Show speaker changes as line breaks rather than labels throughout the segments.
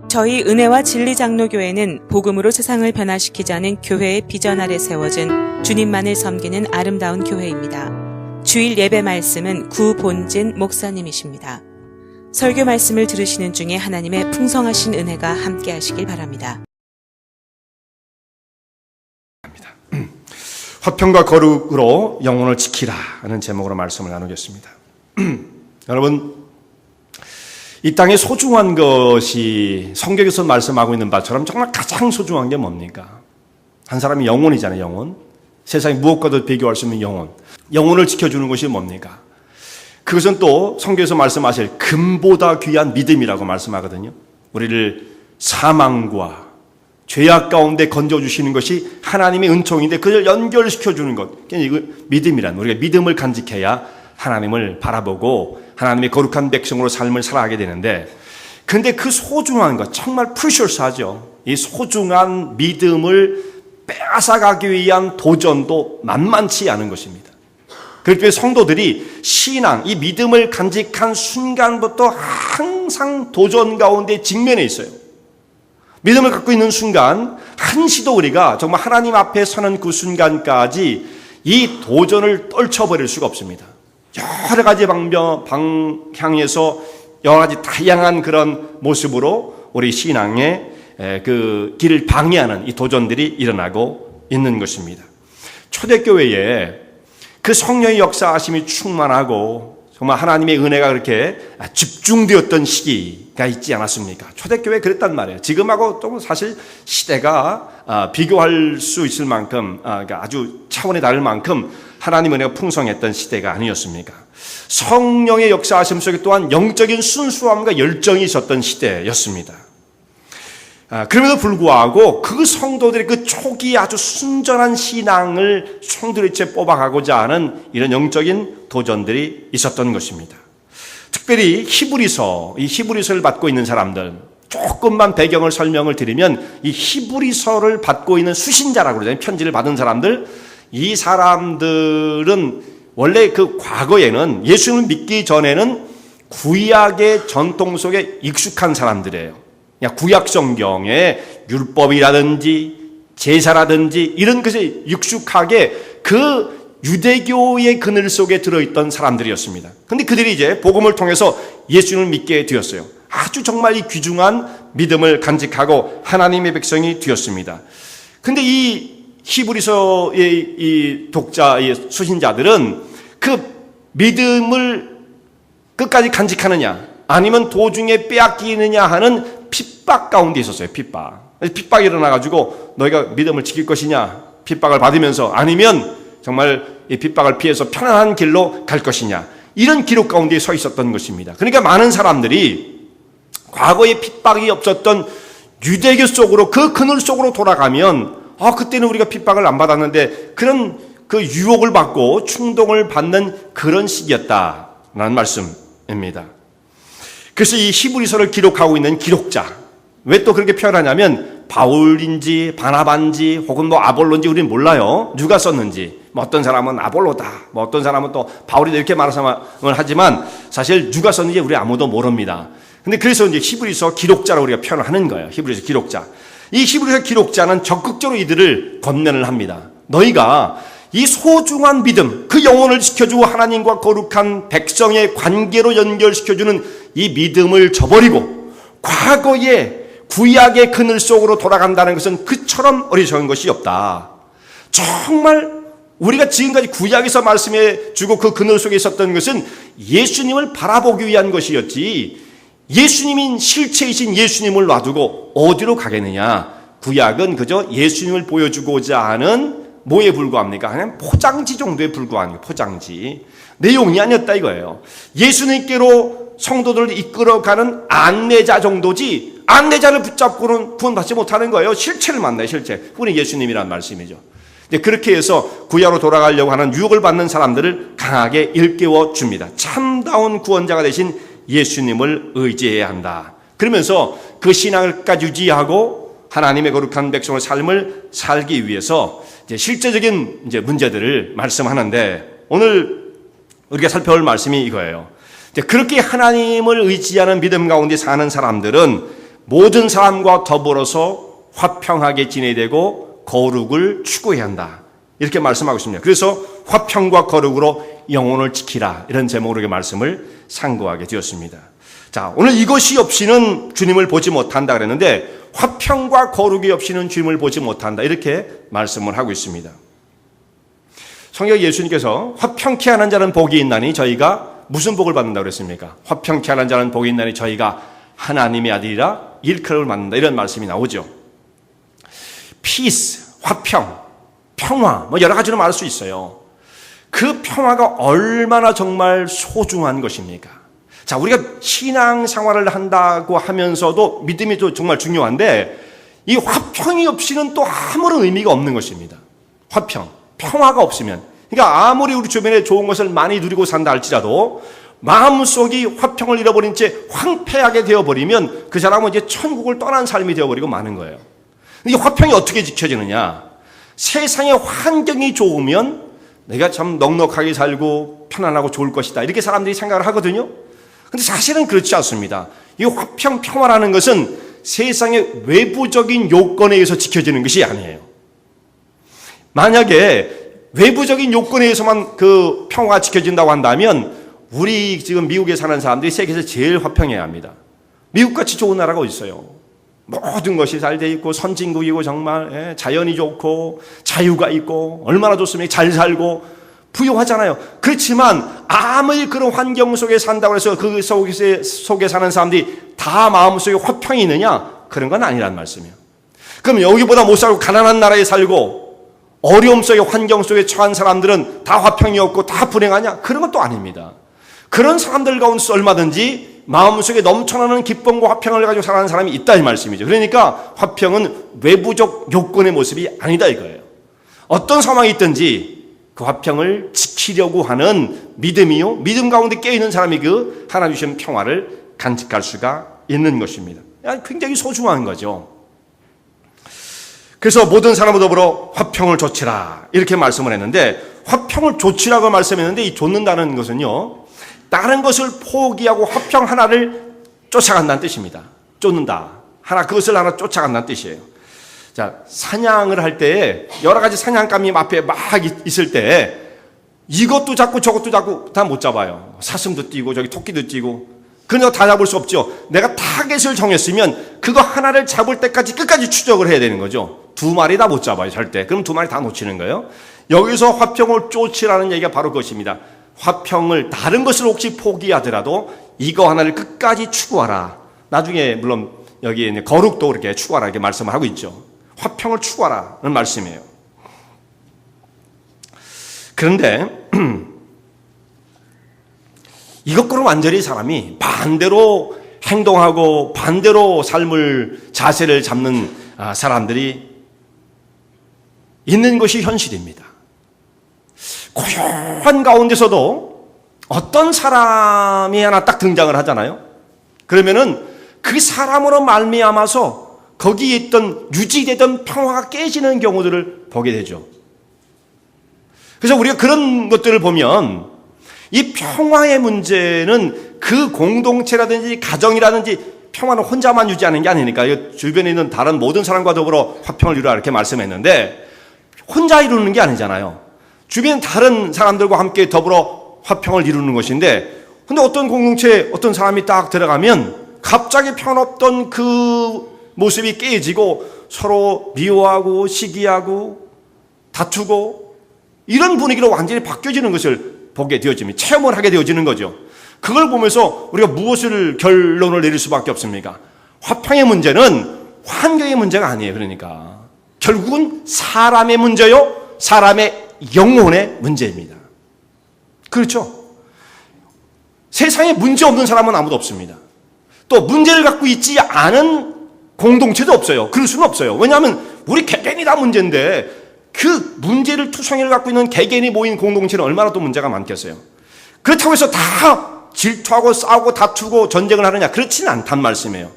저희 은혜와 진리 장로교회는 복음으로 세상을 변화시키자는 교회의 비전 아래 세워진 주님만을 섬기는 아름다운 교회입니다. 주일 예배 말씀은 구본진 목사님이십니다. 설교 말씀을 들으시는 중에 하나님의 풍성하신 은혜가 함께 하시길 바랍니다.
화평과 거룩으로 영혼을 지키라 하는 제목으로 말씀을 나누겠습니다. 여러분, 이 땅에 소중한 것이 성경에서 말씀하고 있는 바처럼 정말 가장 소중한 게 뭡니까? 한 사람이 영혼이잖아요. 영혼. 세상에 무엇과도 비교할 수 없는 영혼. 영혼을 지켜주는 것이 뭡니까? 그것은 또 성경에서 말씀하실 금보다 귀한 믿음이라고 말씀하거든요. 우리를 사망과 죄악 가운데 건져주시는 것이 하나님의 은총인데 그걸 연결시켜주는 것. 이거 믿음이란, 우리가 믿음을 간직해야 하나님을 바라보고 하나님의 거룩한 백성으로 삶을 살아가게 되는데, 근데 그 소중한 것, 정말 프리셔스하죠. 이 소중한 믿음을 빼앗아가기 위한 도전도 만만치 않은 것입니다. 그렇기 때문에 성도들이 신앙, 이 믿음을 간직한 순간부터 항상 도전 가운데 직면해 있어요. 믿음을 갖고 있는 순간, 한시도 우리가 정말 하나님 앞에 서는 그 순간까지 이 도전을 떨쳐버릴 수가 없습니다. 여러 가지 방향에서 여러 가지 다양한 그런 모습으로 우리 신앙의 그 길을 방해하는 이 도전들이 일어나고 있는 것입니다. 초대교회에 그 성령의 역사하심이 충만하고 정말 하나님의 은혜가 그렇게 집중되었던 시기가 있지 않았습니까? 초대교회 그랬단 말이에요. 지금하고 좀 사실 시대가 비교할 수 있을 만큼 아주 차원이 다를 만큼 하나님 은혜가 풍성했던 시대가 아니었습니까? 성령의 역사하심 속에 또한 영적인 순수함과 열정이 있었던 시대였습니다. 그럼에도 불구하고 그 성도들의 그 초기 아주 순전한 신앙을 총두리째 뽑아가고자 하는 이런 영적인 도전들이 있었던 것입니다. 특별히 이 히브리서를 받고 있는 사람들, 조금만 배경을 설명을 드리면 이 히브리서를 받고 있는 수신자라고 그러잖아요. 편지를 받은 사람들, 이 사람들은 원래 그 과거에는 예수님을 믿기 전에는 구약의 전통 속에 익숙한 사람들이에요. 그냥 구약 성경에 율법이라든지 제사라든지 이런 것에 익숙하게 그 유대교의 그늘 속에 들어있던 사람들이었습니다. 그런데 그들이 이제 복음을 통해서 예수님을 믿게 되었어요. 아주 정말 이 귀중한 믿음을 간직하고 하나님의 백성이 되었습니다. 그런데 이 히브리서의 이 독자, 이 수신자들은 그 믿음을 끝까지 간직하느냐 아니면 도중에 빼앗기느냐 하는 핍박 가운데 있었어요. 핍박이 일어나가지고 너희가 믿음을 지킬 것이냐, 핍박을 받으면서, 아니면 정말 이 핍박을 피해서 편안한 길로 갈 것이냐, 이런 기록 가운데 서 있었던 것입니다. 그러니까 많은 사람들이 과거에 핍박이 없었던 유대교 속으로, 그 그늘 속으로 돌아가면 그때는 우리가 핍박을 안 받았는데 그런 그 유혹을 받고 충동을 받는 그런 시기였다라는 말씀입니다. 그래서 이 히브리서를 기록하고 있는 기록자, 왜 또 그렇게 표현하냐면 바울인지 바나바인지 혹은 아볼로인지 우리는 몰라요. 누가 썼는지. 어떤 사람은 아볼로다, 어떤 사람은 또 바울이다, 이렇게 말씀을 하지만 사실 누가 썼는지 우리 아무도 모릅니다. 근데 그래서 이제 히브리서 기록자라고 우리가 표현을 하는 거예요. 히브리서 기록자. 이 히브리서 기록자는 적극적으로 이들을 권면을 합니다. 너희가 이 소중한 믿음, 그 영혼을 지켜주고 하나님과 거룩한 백성의 관계로 연결시켜주는 이 믿음을 저버리고 과거의 구약의 그늘 속으로 돌아간다는 것은 그처럼 어리석은 것이 없다. 정말 우리가 지금까지 구약에서 말씀해 주고 그 그늘 속에 있었던 것은 예수님을 바라보기 위한 것이었지, 예수님인 실체이신 예수님을 놔두고 어디로 가겠느냐. 구약은 그저 예수님을 보여주고자 하는 뭐에 불과합니까? 그냥 포장지 정도에 불과한 거예요. 포장지. 내용이 아니었다 이거예요. 예수님께로 성도들을 이끌어가는 안내자 정도지, 안내자를 붙잡고는 구원받지 못하는 거예요. 실체를 만나요. 실체. 그분이 예수님이라는 말씀이죠. 그렇게 해서 구약으로 돌아가려고 하는 유혹을 받는 사람들을 강하게 일깨워 줍니다. 참다운 구원자가 되신 예수님을 의지해야 한다. 그러면서 그 신앙을 끝까지 유지하고 하나님의 거룩한 백성의 삶을 살기 위해서 이제 실제적인 이제 문제들을 말씀하는데, 오늘 우리가 살펴볼 말씀이 이거예요. 그렇게 하나님을 의지하는 믿음 가운데 사는 사람들은 모든 사람과 더불어서 화평하게 지내야 되고 거룩을 추구해야 한다. 이렇게 말씀하고 있습니다. 그래서 화평과 거룩으로 영혼을 지키라. 이런 제목으로 이렇게 말씀을 상고하게 되었습니다. 자, 오늘 이것이 없이는 주님을 보지 못한다 그랬는데 화평과 거룩이 없이는 주님을 보지 못한다. 이렇게 말씀을 하고 있습니다. 성경 예수님께서 화평케 하는 자는 복이 있나니 저희가 무슨 복을 받는다고 그랬습니까? 화평케 하는 자는 복이 있나니 저희가 하나님의 아들이라 일컬음을 받는다. 이런 말씀이 나오죠. peace, 화평, 평화, 여러 가지로 말할 수 있어요. 그 평화가 얼마나 정말 소중한 것입니까? 자, 우리가 신앙생활을 한다고 하면서도 믿음이 또 정말 중요한데 이 화평이 없이는 또 아무런 의미가 없는 것입니다. 화평, 평화가 없으면, 그러니까 아무리 우리 주변에 좋은 것을 많이 누리고 산다 할지라도 마음속이 화평을 잃어버린 채 황폐하게 되어버리면 그 사람은 이제 천국을 떠난 삶이 되어버리고 마는 거예요. 이 화평이 어떻게 지켜지느냐? 세상의 환경이 좋으면 내가 참 넉넉하게 살고 편안하고 좋을 것이다. 이렇게 사람들이 생각을 하거든요. 근데 사실은 그렇지 않습니다. 이 화평, 평화라는 것은 세상의 외부적인 요건에 의해서 지켜지는 것이 아니에요. 만약에 외부적인 요건에 의해서만 그 평화가 지켜진다고 한다면 우리 지금 미국에 사는 사람들이 세계에서 제일 화평해야 합니다. 미국같이 좋은 나라가 어디 있어요? 모든 것이 잘 돼 있고 선진국이고 정말 자연이 좋고 자유가 있고 얼마나 좋습니까? 잘 살고 부유하잖아요. 그렇지만 아무리 그런 환경 속에 산다고 해서 그 속에 사는 사람들이 다 마음속에 화평이 있느냐? 그런 건 아니란 말씀이에요. 그럼 여기보다 못 살고 가난한 나라에 살고 어려움 속에 환경 속에 처한 사람들은 다 화평이 없고 다 불행하냐? 그런 것도 아닙니다. 그런 사람들 가운데서 얼마든지 마음속에 넘쳐나는 기쁨과 화평을 가지고 살아가는 사람이 있다 이 말씀이죠. 그러니까 화평은 외부적 요건의 모습이 아니다 이거예요. 어떤 상황이 있든지 그 화평을 지키려고 하는 믿음이요, 믿음 가운데 깨어있는 사람이 그 하나님 주신 평화를 간직할 수가 있는 것입니다. 굉장히 소중한 거죠. 그래서 모든 사람과 더불어 화평을 좇으라 이렇게 말씀을 했는데, 화평을 좇으라고 말씀했는데 이 좇는다는 것은요, 다른 것을 포기하고 화평 하나를 쫓아간다는 뜻입니다. 쫓는다. 그것을 하나 쫓아간다는 뜻이에요. 자, 사냥을 할 때 여러 가지 사냥감이 앞에 막 있을 때 이것도 잡고 저것도 잡고 다 못 잡아요. 사슴도 뛰고 저기 토끼도 뛰고 그냥 다 잡을 수 없죠. 내가 타겟을 정했으면 그거 하나를 잡을 때까지 끝까지 추적을 해야 되는 거죠. 2마리 다 못 잡아요, 절대. 그럼 2마리 다 놓치는 거예요. 여기서 화평을 쫓으라는 얘기가 바로 그것입니다. 화평을 다른 것을 혹시 포기하더라도 이거 하나를 끝까지 추구하라. 나중에 물론 여기 거룩도 그렇게 추구하라 이렇게 말씀을 하고 있죠. 화평을 추구하라는 말씀이에요. 그런데 이것과는 완전히 사람이 반대로 행동하고 반대로 자세를 잡는 사람들이 있는 것이 현실입니다. 고요한 가운데서도 어떤 사람이 하나 딱 등장을 하잖아요. 그러면은 그 사람으로 말미암아서 거기에 있던 유지되던 평화가 깨지는 경우들을 보게 되죠. 그래서 우리가 그런 것들을 보면 이 평화의 문제는 그 공동체라든지 가정이라든지 평화는 혼자만 유지하는 게 아니니까 주변에 있는 다른 모든 사람과 더불어 화평을 이루라 이렇게 말씀했는데 혼자 이루는 게 아니잖아요. 주변 다른 사람들과 함께 더불어 화평을 이루는 것인데, 근데 어떤 공동체에 어떤 사람이 딱 들어가면 갑자기 평화없던 그 모습이 깨지고 서로 미워하고 시기하고 다투고 이런 분위기로 완전히 바뀌어지는 것을 보게 되어집니다. 체험을 하게 되어지는 거죠. 그걸 보면서 우리가 무엇을 결론을 내릴 수밖에 없습니까? 화평의 문제는 환경의 문제가 아니에요. 그러니까 결국은 사람의 문제요, 사람의 영혼의 문제입니다. 그렇죠? 세상에 문제 없는 사람은 아무도 없습니다. 또 문제를 갖고 있지 않은 공동체도 없어요. 그럴 수는 없어요. 왜냐하면 우리 개개인이 다 문제인데 그 문제를 투성이를 갖고 있는 개개인이 모인 공동체는 얼마나 또 문제가 많겠어요. 그렇다고 해서 다 질투하고 싸우고 다투고 전쟁을 하느냐, 그렇지는 않단 말씀이에요.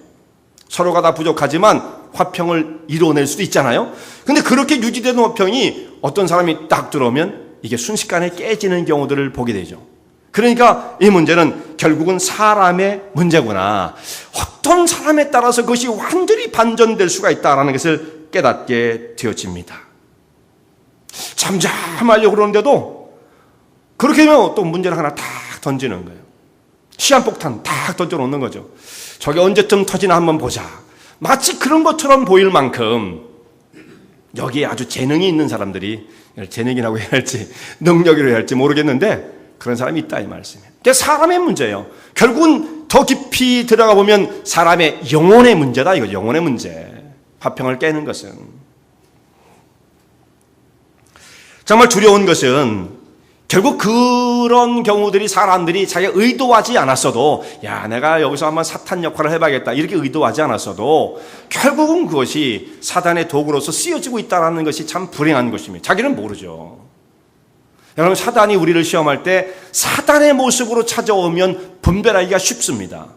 서로가 다 부족하지만 화평을 이루어낼 수도 있잖아요. 근데 그렇게 유지되는 화평이 어떤 사람이 딱 들어오면 이게 순식간에 깨지는 경우들을 보게 되죠. 그러니까 이 문제는 결국은 사람의 문제구나. 어떤 사람에 따라서 그것이 완전히 반전될 수가 있다는 것을 깨닫게 되어집니다. 잠잠하려고 그러는데도 그렇게 되면 또 문제를 하나 탁 던지는 거예요. 시한폭탄 탁 던져놓는 거죠. 저게 언제쯤 터지나 한번 보자. 마치 그런 것처럼 보일 만큼 여기에 아주 재능이 있는 사람들이, 재능이라고 해야 할지 능력이라고 해야 할지 모르겠는데 그런 사람이 있다 이 말씀이에요. 그게 사람의 문제예요. 결국은 더 깊이 들어가 보면 사람의 영혼의 문제다 이거. 영혼의 문제. 화평을 깨는 것은 정말 두려운 것은 결국 그런 경우들이 사람들이 자기가 의도하지 않았어도 야 내가 여기서 한번 사탄 역할을 해봐야겠다 이렇게 의도하지 않았어도 결국은 그것이 사단의 도구로서 쓰여지고 있다는 것이 참 불행한 것입니다. 자기는 모르죠. 여러분 사단이 우리를 시험할 때 사단의 모습으로 찾아오면 분별하기가 쉽습니다.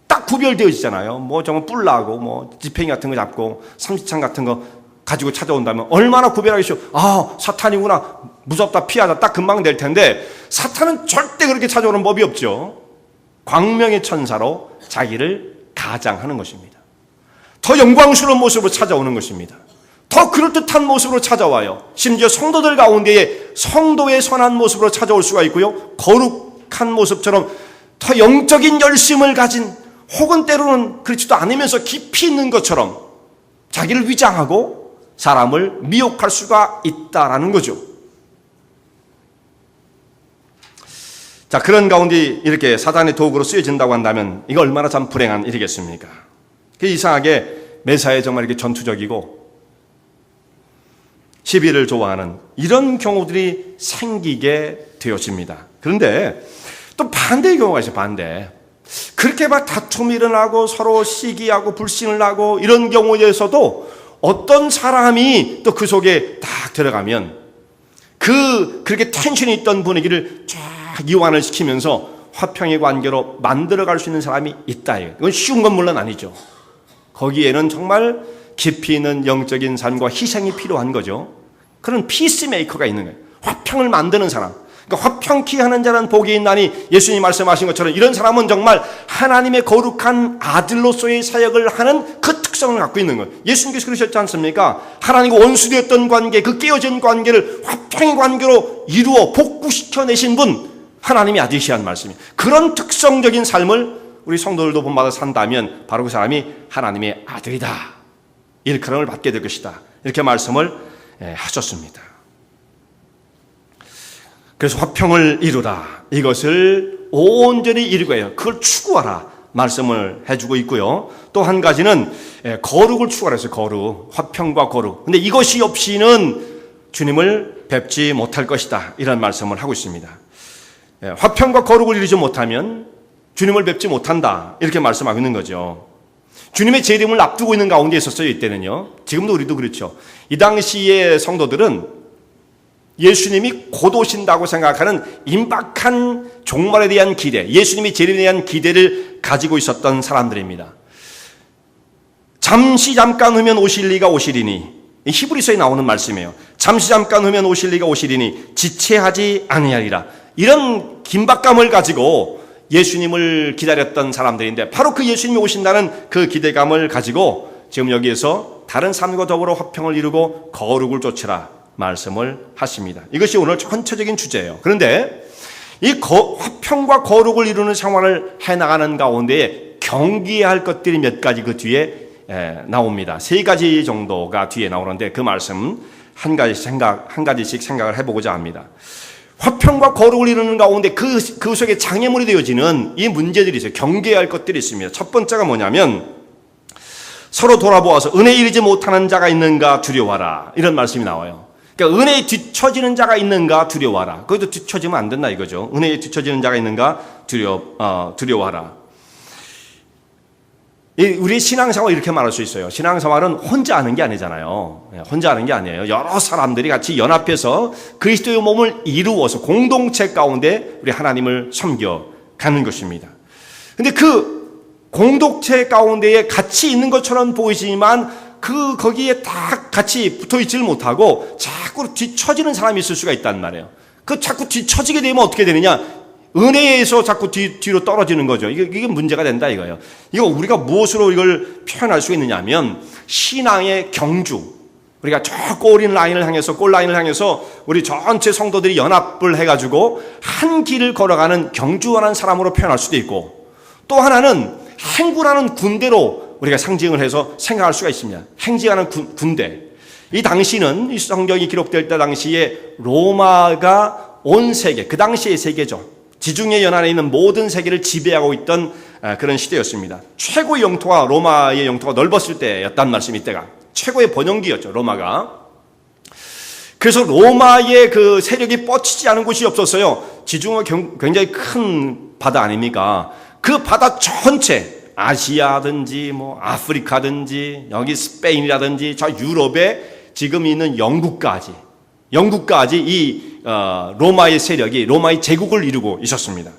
딱 구별되어지잖아요. 뭐 정말 뿔나고 뭐 지팽이 같은 거 잡고 삼시창 같은 거 가지고 찾아온다면 얼마나 구별하기 쉬워. 아 사탄이구나 무섭다 피하자 딱 금방 될 텐데 사탄은 절대 그렇게 찾아오는 법이 없죠. 광명의 천사로 자기를 가장하는 것입니다. 더 영광스러운 모습으로 찾아오는 것입니다. 더 그럴듯한 모습으로 찾아와요. 심지어 성도들 가운데에 성도의 선한 모습으로 찾아올 수가 있고요. 거룩한 모습처럼 더 영적인 열심을 가진 혹은 때로는 그렇지도 않으면서 깊이 있는 것처럼 자기를 위장하고 사람을 미혹할 수가 있다라는 거죠. 자, 그런 가운데 이렇게 사단의 도구로 쓰여진다고 한다면 이거 얼마나 참 불행한 일이겠습니까? 이상하게 매사에 정말 이렇게 전투적이고 시비를 좋아하는 이런 경우들이 생기게 되어집니다. 그런데 또 반대의 경우가 있어요. 반대. 그렇게 막 다툼이 일어나고 서로 시기하고 불신을 하고 이런 경우에서도 어떤 사람이 또 그 속에 딱 들어가면 그렇게 텐션이 있던 분위기를 쫙 이완을 시키면서 화평의 관계로 만들어갈 수 있는 사람이 있다. 이건 쉬운 건 물론 아니죠. 거기에는 정말 깊이 있는 영적인 삶과 희생이 필요한 거죠. 그런 피스메이커가 있는 거예요. 화평을 만드는 사람. 그러니까 화평케 하는 자는 복이 있나니 예수님이 말씀하신 것처럼 이런 사람은 정말 하나님의 거룩한 아들로서의 사역을 하는 그 특성을 갖고 있는 거예요. 예수님께서 그러셨지 않습니까? 하나님과 원수되었던 관계, 그 깨어진 관계를 화평의 관계로 이루어 복구시켜내신 분, 하나님이 아들이시라는 말씀이에요. 그런 특성적인 삶을 우리 성도들도 본받아 산다면 바로 그 사람이 하나님의 아들이다. 일컬음을 받게 될 것이다. 이렇게 말씀을 하셨습니다. 그래서 화평을 이루라. 이것을 온전히 이루고 해요. 그걸 추구하라. 말씀을 해주고 있고요. 또 한 가지는 거룩을 추구하라 했어요. 거룩. 화평과 거룩. 근데 이것이 없이는 주님을 뵙지 못할 것이다. 이런 말씀을 하고 있습니다. 화평과 거룩을 이루지 못하면 주님을 뵙지 못한다. 이렇게 말씀하고 있는 거죠. 주님의 재림을 앞두고 있는 가운데 있었어요. 이때는요. 지금도 우리도 그렇죠. 이 당시의 성도들은 예수님이 곧 오신다고 생각하는 임박한 종말에 대한 기대, 예수님이 재림에 대한 기대를 가지고 있었던 사람들입니다. 잠시 잠깐 후면 오실 리가 오시리니, 히브리서에 나오는 말씀이에요. 잠시 잠깐 후면 오실 리가 오시리니 지체하지 아니하리라. 이런 긴박감을 가지고 예수님을 기다렸던 사람들인데 바로 그 예수님이 오신다는 그 기대감을 가지고 지금 여기에서 다른 삶과 더불어 화평을 이루고 거룩을 쫓으라 말씀을 하십니다. 이것이 오늘 전체적인 주제예요. 그런데 이 화평과 거룩을 이루는 생활을 해나가는 가운데 경계해야 할 것들이 몇 가지 그 뒤에 나옵니다. 3가지 정도가 뒤에 나오는데 그 말씀 한 가지씩 생각을 해보고자 합니다. 화평과 거룩을 이루는 가운데 그 속에 장애물이 되어지는 이 문제들이 있어요. 경계해야 할 것들이 있습니다. 첫 번째가 뭐냐면 서로 돌아보아서 은혜에 이르지 못하는 자가 있는가 두려워하라. 이런 말씀이 나와요. 그러니까 은혜에 뒤처지는 자가 있는가 두려워하라. 거기도 뒤처지면 안 된다 이거죠. 은혜에 뒤처지는 자가 있는가 두려워하라. 우리 신앙생활 이렇게 말할 수 있어요. 신앙생활은 혼자 하는 게 아니잖아요. 혼자 하는 게 아니에요. 여러 사람들이 같이 연합해서 그리스도의 몸을 이루어서 공동체 가운데 우리 하나님을 섬겨가는 것입니다. 근데 그 공동체 가운데에 같이 있는 것처럼 보이지만 거기에 다 같이 붙어 있지를 못하고 자꾸 뒤처지는 사람이 있을 수가 있단 말이에요. 자꾸 뒤처지게 되면 어떻게 되느냐? 은혜에서 자꾸 뒤로 떨어지는 거죠. 이게 문제가 된다 이거예요. 이거 우리가 무엇으로 이걸 표현할 수 있느냐 하면 신앙의 경주. 우리가 저 골인 라인을 향해서 골 라인을 향해서 우리 전체 성도들이 연합을 해가지고 한 길을 걸어가는 경주하는 사람으로 표현할 수도 있고 또 하나는 행군하는 군대로 우리가 상징을 해서 생각할 수가 있습니다. 행진하는 군대. 이 당시는 이 성경이 기록될 때 당시에 로마가 온 세계, 그 당시의 세계죠. 지중해 연안에 있는 모든 세계를 지배하고 있던 그런 시대였습니다. 최고의 영토가 로마의 영토가 넓었을 때였단 말씀 이때가. 최고의 번영기였죠, 로마가. 그래서 로마의 그 세력이 뻗치지 않은 곳이 없었어요. 지중해가 굉장히 큰 바다 아닙니까? 그 바다 전체, 아시아든지 뭐 아프리카든지 여기 스페인이라든지 저 유럽에 지금 있는 영국까지 이 로마의 세력이 로마의 제국을 이루고 있었습니다.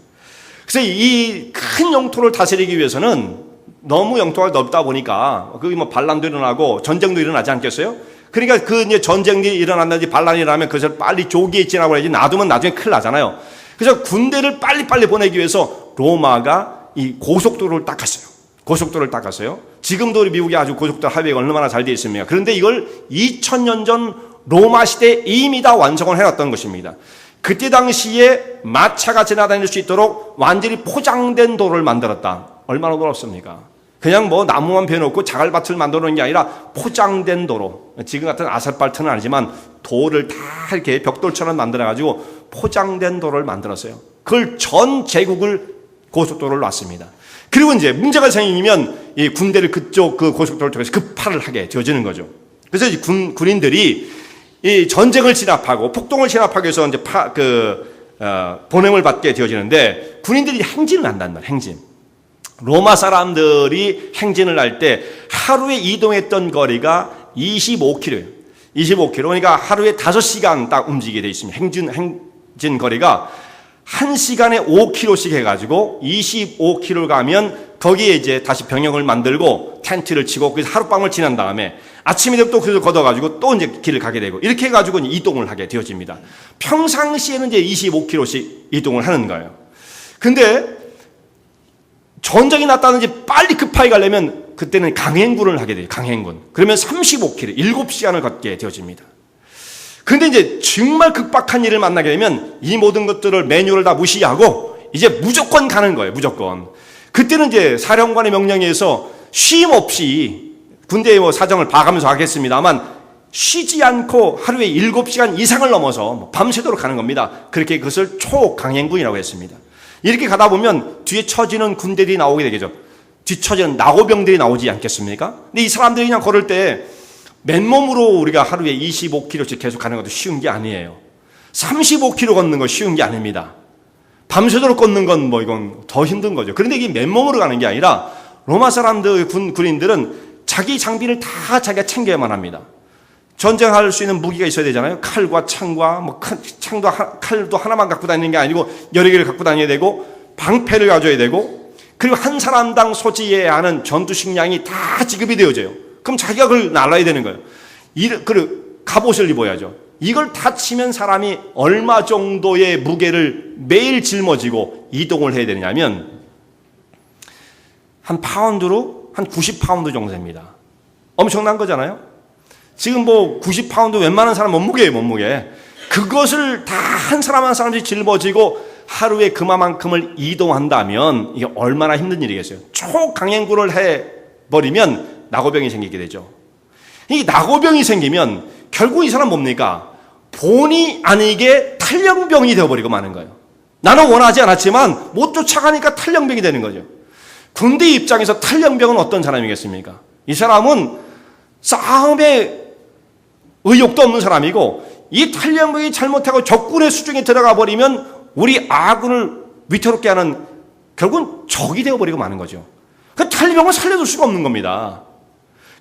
그래서 이 큰 영토를 다스리기 위해서는 너무 영토가 넓다 보니까 거기 뭐 반란도 일어나고 전쟁도 일어나지 않겠어요? 그러니까 그 이제 전쟁이 일어난다든지 반란이 일어나면 그것을 빨리 조기에 지나고 해야지 놔두면 나중에 큰일 나잖아요. 그래서 군대를 빨리빨리 보내기 위해서 로마가 이 고속도로를 닦았어요. 고속도로를 닦았어요. 지금도 우리 미국이 아주 고속도로 하이웨이가 얼마나 잘 되어 있습니까? 그런데 이걸 2000년 전 로마 시대에 이미 다 완성을 해놨던 것입니다. 그때 당시에 마차가 지나다닐 수 있도록 완전히 포장된 도로를 만들었다. 얼마나 놀랍습니까? 그냥 뭐 나무만 베어놓고 자갈밭을 만들어 놓은 게 아니라 포장된 도로. 지금 같은 아스팔트는 아니지만 도를 다 이렇게 벽돌처럼 만들어가지고 포장된 도로를 만들었어요. 그걸 전 제국을 고속도로를 놨습니다. 그리고 이제 문제가 생기면 이 군대를 그쪽 그 고속도로를 통해서 급파를 하게 되어지는 거죠. 그래서 이 군인들이 이 전쟁을 진압하고 폭동을 진압하기 위해서 이제 보냄을 받게 되어지는데 군인들이 행진을 한단 말이에요. 행진. 로마 사람들이 행진을 할 때 하루에 이동했던 거리가 25km예요. 25km. 그러니까 하루에 5시간 딱 움직이게 되어 있습니다. 행진 거리가 1시간에 5km씩 해가지고 25km 가면 거기에 이제 다시 병영을 만들고 텐트를 치고 그래서 하룻밤을 지난 다음에 아침이 되면 또 그래서 걷어가지고 또 이제 길을 가게 되고 이렇게 해가지고 이동을 하게 되어집니다. 평상시에는 이제 25km씩 이동을 하는 거예요. 근데 전쟁이 났다든지 빨리 급하게 가려면 그때는 강행군을 하게 돼요. 강행군. 그러면 35km, 7시간을 걷게 되어집니다. 근데 이제 정말 급박한 일을 만나게 되면 이 모든 것들을 매뉴얼을 다 무시하고 이제 무조건 가는 거예요. 무조건. 그때는 이제 사령관의 명령에 의해서 쉼 없이 군대의 뭐 사정을 봐가면서 하겠습니다만 쉬지 않고 하루에 7시간 이상을 넘어서 밤새도록 가는 겁니다. 그렇게 그것을 초강행군이라고 했습니다. 이렇게 가다 보면 뒤에 처지는 군대들이 나오게 되겠죠. 뒤처지는 나고병들이 나오지 않겠습니까? 근데 이 사람들이 그냥 걸을 때 맨몸으로 우리가 하루에 25km씩 계속 가는 것도 쉬운 게 아니에요. 35km 걷는 거 쉬운 게 아닙니다. 밤새도록 걷는 건 뭐 이건 더 힘든 거죠. 그런데 이게 맨몸으로 가는 게 아니라 로마 사람들, 군인들은 자기 장비를 다 자기가 챙겨야만 합니다. 전쟁할 수 있는 무기가 있어야 되잖아요. 칼과 창과 뭐 칼도 하나만 갖고 다니는 게 아니고 여러 개를 갖고 다녀야 되고 방패를 가져야 되고 그리고 한 사람당 소지해야 하는 전투 식량이 다 지급이 되어져요. 그럼 자기가 그걸 날라야 되는 거예요. 갑옷을 입어야죠. 이걸 다 치면 사람이 얼마 정도의 무게를 매일 짊어지고 이동을 해야 되느냐면 한 파운드로 한 90파운드 정도 됩니다. 엄청난 거잖아요. 지금 뭐 90파운드 웬만한 사람 몸무게예요. 몸무게. 그것을 다 한 사람 한 사람씩 짊어지고 하루에 그만큼을 이동한다면 이게 얼마나 힘든 일이겠어요. 초강행군을 해버리면 낙오병이 생기게 되죠. 이 낙오병이 생기면 결국 이 사람 뭡니까? 본의 아니게 탈영병이 되어버리고 마는 거예요. 나는 원하지 않았지만 못 쫓아가니까 탈영병이 되는 거죠. 군대 입장에서 탈영병은 어떤 사람이겠습니까? 이 사람은 싸움에 의욕도 없는 사람이고 이 탈영병이 잘못하고 적군의 수중에 들어가 버리면 우리 아군을 위태롭게 하는 결국은 적이 되어버리고 마는 거죠. 그 탈영병은 살려둘 수가 없는 겁니다.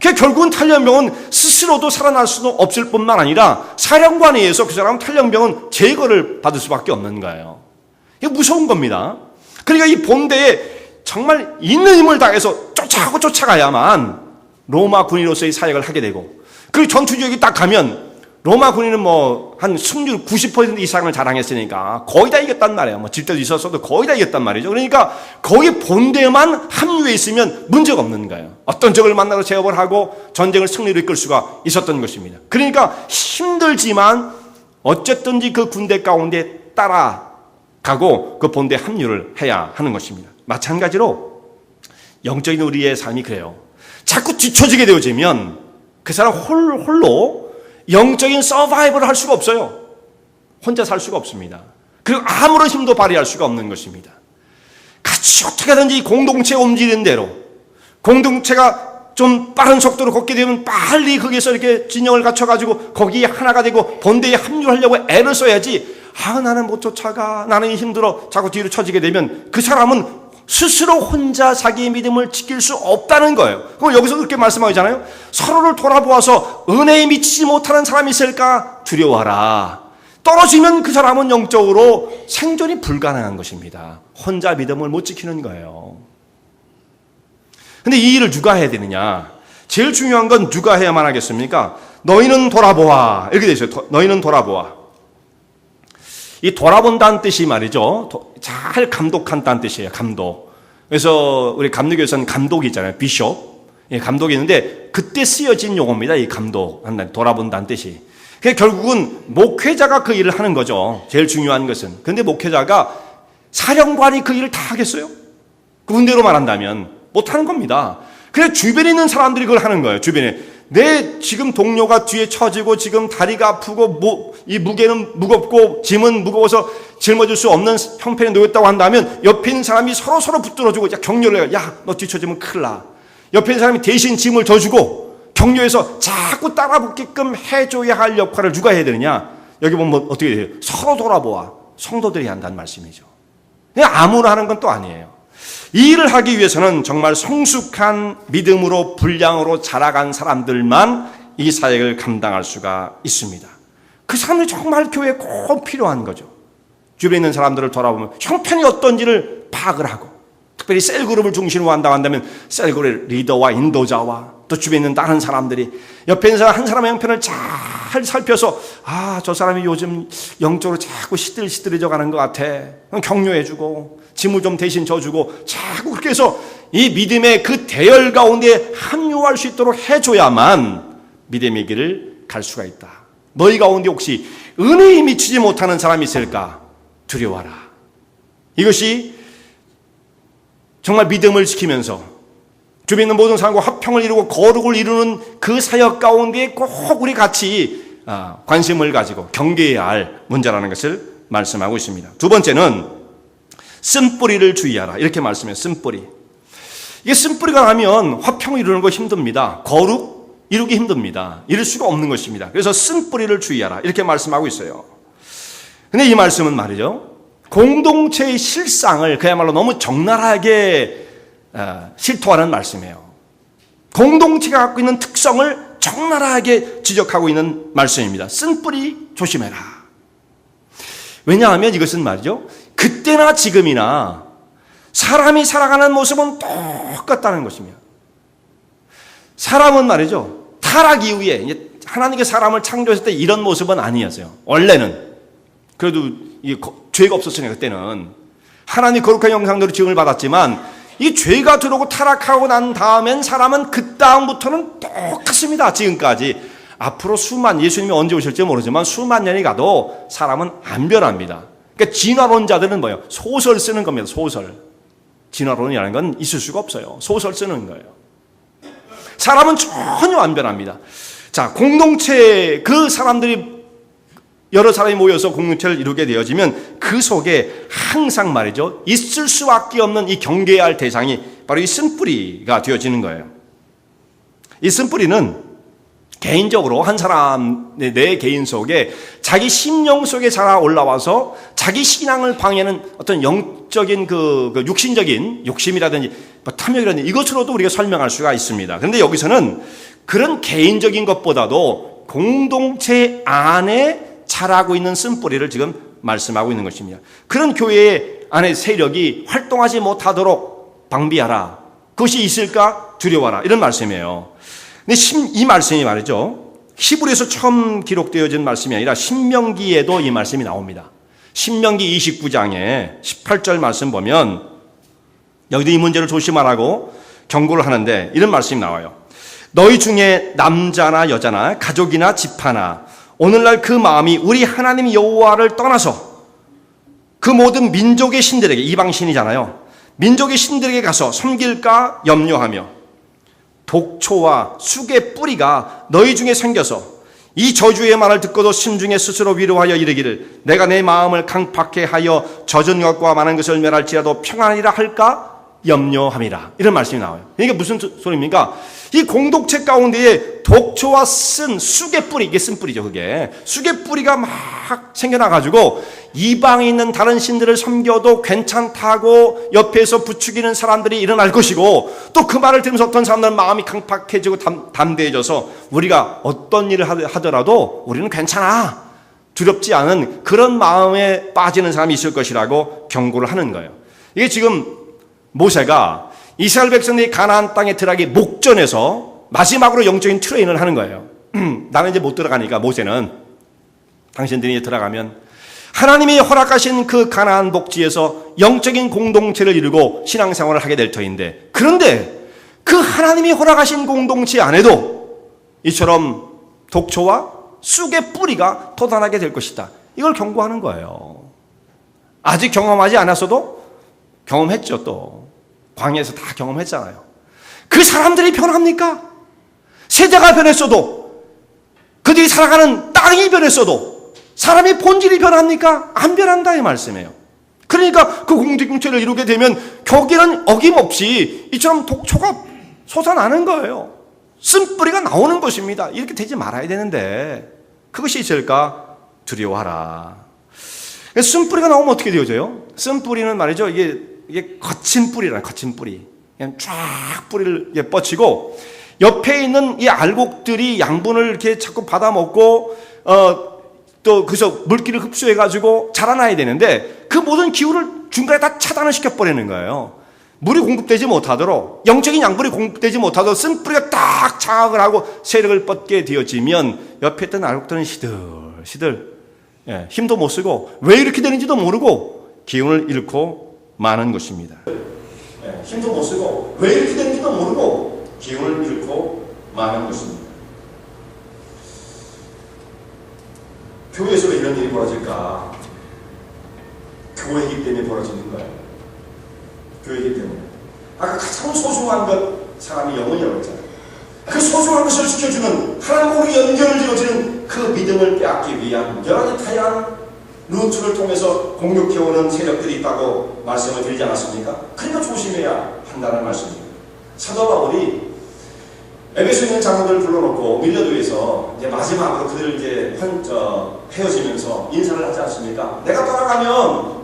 결국은 탈영병은 스스로도 살아날 수도 없을 뿐만 아니라 사령관에 의해서 그 사람 탈영병은 제거를 받을 수밖에 없는 거예요. 이게 무서운 겁니다. 그러니까 이 본대에 정말 있는 힘을 다해서 쫓아가야만 로마 군인으로서의 사역을 하게 되고 그 전투지역에 딱 가면 로마 군인은 뭐 한 승률 90% 이상을 자랑했으니까 거의 다 이겼단 말이에요. 뭐 질 때도 있었어도 거의 다 이겼단 말이죠. 그러니까 거기 본대만 합류해 있으면 문제가 없는 거예요. 어떤 적을 만나서 제압을 하고 전쟁을 승리로 이끌 수가 있었던 것입니다. 그러니까 힘들지만 어쨌든지 그 군대 가운데 따라가고 그 본대에 합류를 해야 하는 것입니다. 마찬가지로 영적인 우리의 삶이 그래요. 자꾸 뒤처지게 되어지면 그 사람 홀로 영적인 서바이벌을 할 수가 없어요. 혼자 살 수가 없습니다. 그리고 아무런 힘도 발휘할 수가 없는 것입니다. 같이 어떻게든지 공동체 움직이는 대로, 공동체가 좀 빠른 속도로 걷게 되면 빨리 거기서 이렇게 진영을 갖춰가지고 거기에 하나가 되고 본대에 합류하려고 애를 써야지, 나는 못 쫓아가, 나는 힘들어, 자꾸 뒤로 처지게 되면 그 사람은 스스로 혼자 자기의 믿음을 지킬 수 없다는 거예요. 그럼 여기서 그렇게 말씀하잖아요. 서로를 돌아보아서 은혜에 미치지 못하는 사람이 있을까 두려워하라. 떨어지면 그 사람은 영적으로 생존이 불가능한 것입니다. 혼자 믿음을 못 지키는 거예요. 근데 이 일을 누가 해야 되느냐? 제일 중요한 건 누가 해야만 하겠습니까? 너희는 돌아보아. 이렇게 되어 있어요. 너희는 돌아보아. 이 돌아본다는 뜻이 말이죠. 잘 감독한다는 뜻이에요. 감독. 그래서 우리 감리교에서는 감독이 있잖아요. 비숍. 예, 감독이 있는데 그때 쓰여진 용어입니다. 이 감독한다는, 돌아본다는 뜻이. 그러니까 결국은 목회자가 그 일을 하는 거죠. 제일 중요한 것은. 그런데 목회자가 사령관이 그 일을 다 하겠어요? 그 군대로 말한다면 못하는 겁니다. 그래서 주변에 있는 사람들이 그걸 하는 거예요. 주변에. 내 지금 동료가 뒤에 처지고 지금 다리가 아프고 이 무게는 무겁고 짐은 무거워서 짊어질 수 없는 형편에 놓였다고 한다면 옆에 있는 사람이 서로 붙들어주고 격려를 해요. 야, 너 뒤처지면 큰일 나. 옆에 있는 사람이 대신 짐을 져주고 격려해서 자꾸 따라붙게끔 해줘야 할 역할을 누가 해야 되느냐? 여기 보면 어떻게 돼요? 서로 돌아보아. 성도들이 한다는 말씀이죠. 그냥 아무나 하는 건 또 아니에요. 이 일을 하기 위해서는 정말 성숙한 믿음으로 분량으로 자라간 사람들만 이 사역을 감당할 수가 있습니다. 그 사람들이 정말 교회에 꼭 필요한 거죠. 주변에 있는 사람들을 돌아보면 형편이 어떤지를 파악을 하고, 특별히 셀그룹을 중심으로 한다면 셀그룹의 리더와 인도자와 또 주변에 있는 다른 사람들이 옆에 있는 사람 한 사람의 형편을 잘 살펴서 저 사람이 요즘 영적으로 자꾸 시들시들해져 가는 것 같아. 격려해주고 짐을 좀 대신 져주고 자꾸 그렇게 해서 이 믿음의 그 대열 가운데 합류할 수 있도록 해줘야만 믿음의 길을 갈 수가 있다. 너희 가운데 혹시 은혜에 미치지 못하는 사람이 있을까? 두려워하라. 이것이 정말 믿음을 지키면서 주변에 있는 모든 사람과 화평을 이루고 거룩을 이루는 그 사역 가운데 꼭 우리 같이 관심을 가지고 경계해야 할 문제라는 것을 말씀하고 있습니다. 두 번째는 쓴뿌리를 주의하라. 이렇게 말씀해요. 쓴뿌리. 이게 쓴뿌리가 나면 화평을 이루는 거 힘듭니다. 거룩 이루기 힘듭니다. 이룰 수가 없는 것입니다. 그래서 쓴뿌리를 주의하라. 이렇게 말씀하고 있어요. 근데 이 말씀은 말이죠. 공동체의 실상을 그야말로 너무 적나라하게 실토하는 말씀이에요. 공동체가 갖고 있는 특성을 적나라하게 지적하고 있는 말씀입니다. 쓴뿌리 조심해라. 왜냐하면 이것은 말이죠. 그때나 지금이나 사람이 살아가는 모습은 똑같다는 것입니다. 사람은 말이죠. 타락 이후에 하나님께 사람을 창조했을 때 이런 모습은 아니었어요. 원래는. 그래도 죄가 없었으니까 그때는. 하나님 거룩한 형상대로 지음을 받았지만 이 죄가 들어오고 타락하고 난 다음엔 사람은 그 다음부터는 똑같습니다. 지금까지. 앞으로 예수님이 언제 오실지 모르지만 수만 년이 가도 사람은 안 변합니다. 그러니까 진화론자들은 뭐예요? 소설 쓰는 겁니다. 소설. 진화론이라는 건 있을 수가 없어요. 소설 쓰는 거예요. 사람은 전혀 안 변합니다. 자, 공동체, 그 사람들이 여러 사람이 모여서 공동체를 이루게 되어지면 그 속에 항상 말이죠. 있을 수밖에 없는 이 경계해야 할 대상이 바로 이 쓴뿌리가 되어지는 거예요. 이 쓴뿌리는 개인적으로 한 사람의 내 개인 속에 자기 심령 속에 자라 올라와서 자기 신앙을 방해하는 어떤 영적인 그 육신적인 욕심이라든지 탐욕이라든지 이것으로도 우리가 설명할 수가 있습니다. 그런데 여기서는 그런 개인적인 것보다도 공동체 안에 자라고 있는 쓴뿌리를 지금 말씀하고 있는 것입니다. 그런 교회 안에 세력이 활동하지 못하도록 방비하라. 그것이 있을까? 두려워하라. 이런 말씀이에요. 근데 이 말씀이 말이죠. 히브리에서 처음 기록되어진 말씀이 아니라 신명기에도 이 말씀이 나옵니다. 신명기 29장에 18절 말씀 보면 여기도 이 문제를 조심하라고 경고를 하는데 이런 말씀이 나와요. 너희 중에 남자나 여자나 가족이나 집하나 오늘날 그 마음이 우리 하나님 여호와를 떠나서 그 모든 민족의 신들에게, 이방신이잖아요, 민족의 신들에게 가서 섬길까 염려하며 독초와 쑥의 뿌리가 너희 중에 생겨서 이 저주의 말을 듣고도 심중에 스스로 위로하여 이르기를 내가 내 마음을 강팍해 하여 젖은 것과 많은 것을 멸할지라도 평안이라 할까 염려함이라. 이런 말씀이 나와요. 이게 무슨 소리입니까? 이 공동체 가운데에 독초와 쑥의 뿌리, 이게 쓴뿌리죠, 그게. 쑥의 뿌리가 막 생겨나가지고 이방에 있는 다른 신들을 섬겨도 괜찮다고 옆에서 부추기는 사람들이 일어날 것이고, 또 그 말을 들으면서 어떤 사람들은 마음이 강팍해지고 담대해져서 우리가 어떤 일을 하더라도 우리는 괜찮아, 두렵지 않은 그런 마음에 빠지는 사람이 있을 것이라고 경고를 하는 거예요. 이게 지금 모세가 이스라엘 백성들이 가나안 땅에 들어가기 목전에서 마지막으로 영적인 트레이닝을 하는 거예요. 나는 이제 못 들어가니까 모세는 당신들이 들어가면 하나님이 허락하신 그 가나안 복지에서 영적인 공동체를 이루고 신앙생활을 하게 될 터인데, 그런데 그 하나님이 허락하신 공동체 안에도 이처럼 독초와 쑥의 뿌리가 돋아나게 될 것이다. 이걸 경고하는 거예요. 아직 경험하지 않았어도 경험했죠. 또 광야에서 다 경험했잖아요. 그 사람들이 변합니까? 세대가 변했어도, 그들이 살아가는 땅이 변했어도 사람의 본질이 변합니까? 안 변한다 이 말씀이에요. 그러니까 그 공동체를 이루게 되면 거기는 어김없이 이처럼 독초가 솟아나는 거예요. 쓴뿌리가 나오는 것입니다. 이렇게 되지 말아야 되는데 그것이 있을까 두려워하라. 쓴뿌리가 나오면 어떻게 되어져요? 쓴뿌리는 말이죠, 이게 거친 뿌리라, 거친 뿌리. 그냥 쫙 뿌리를 뻗치고 옆에 있는 이 알곡들이 양분을 이렇게 자꾸 받아먹고 또 그래서 물기를 흡수해가지고 자라나야 되는데 그 모든 기후를 중간에 다 차단을 시켜버리는 거예요. 물이 공급되지 못하도록, 영적인 양분이 공급되지 못하도록 쓴뿌리가 딱 장악을 하고 세력을 뻗게 되어지면 옆에 있던 알곡들은 시들시들, 힘도 못 쓰고 왜 이렇게 되는지도 모르고 기운을 잃고 마는 것입니다. 힘도 못 쓰고 왜 이렇게 되는지도 모르고 기운을 잃고 마는 것입니다. 교회에서 왜 이런 일이 벌어질까? 교회이기 때문에 벌어지는 거예요. 교회이기 때문에. 아까 가장 소중한 것, 사람이 영혼이라고 했잖아요. 그 소중한 것을 지켜주는, 하나님과 우리 연결을 지어주는 그 믿음을 빼앗기 위한 여러 가지 다양한 루트를 통해서 공격해오는 세력들이 있다고 말씀을 드리지 않았습니까? 그러니까 조심해야 한다는 말씀입니다. 사도 바울이 에베소에 있는 장로들을 불러놓고 밀려도에서 이제 마지막으로 그들을 이제 헤어지면서 인사를 하지 않습니까? 내가 떠나가면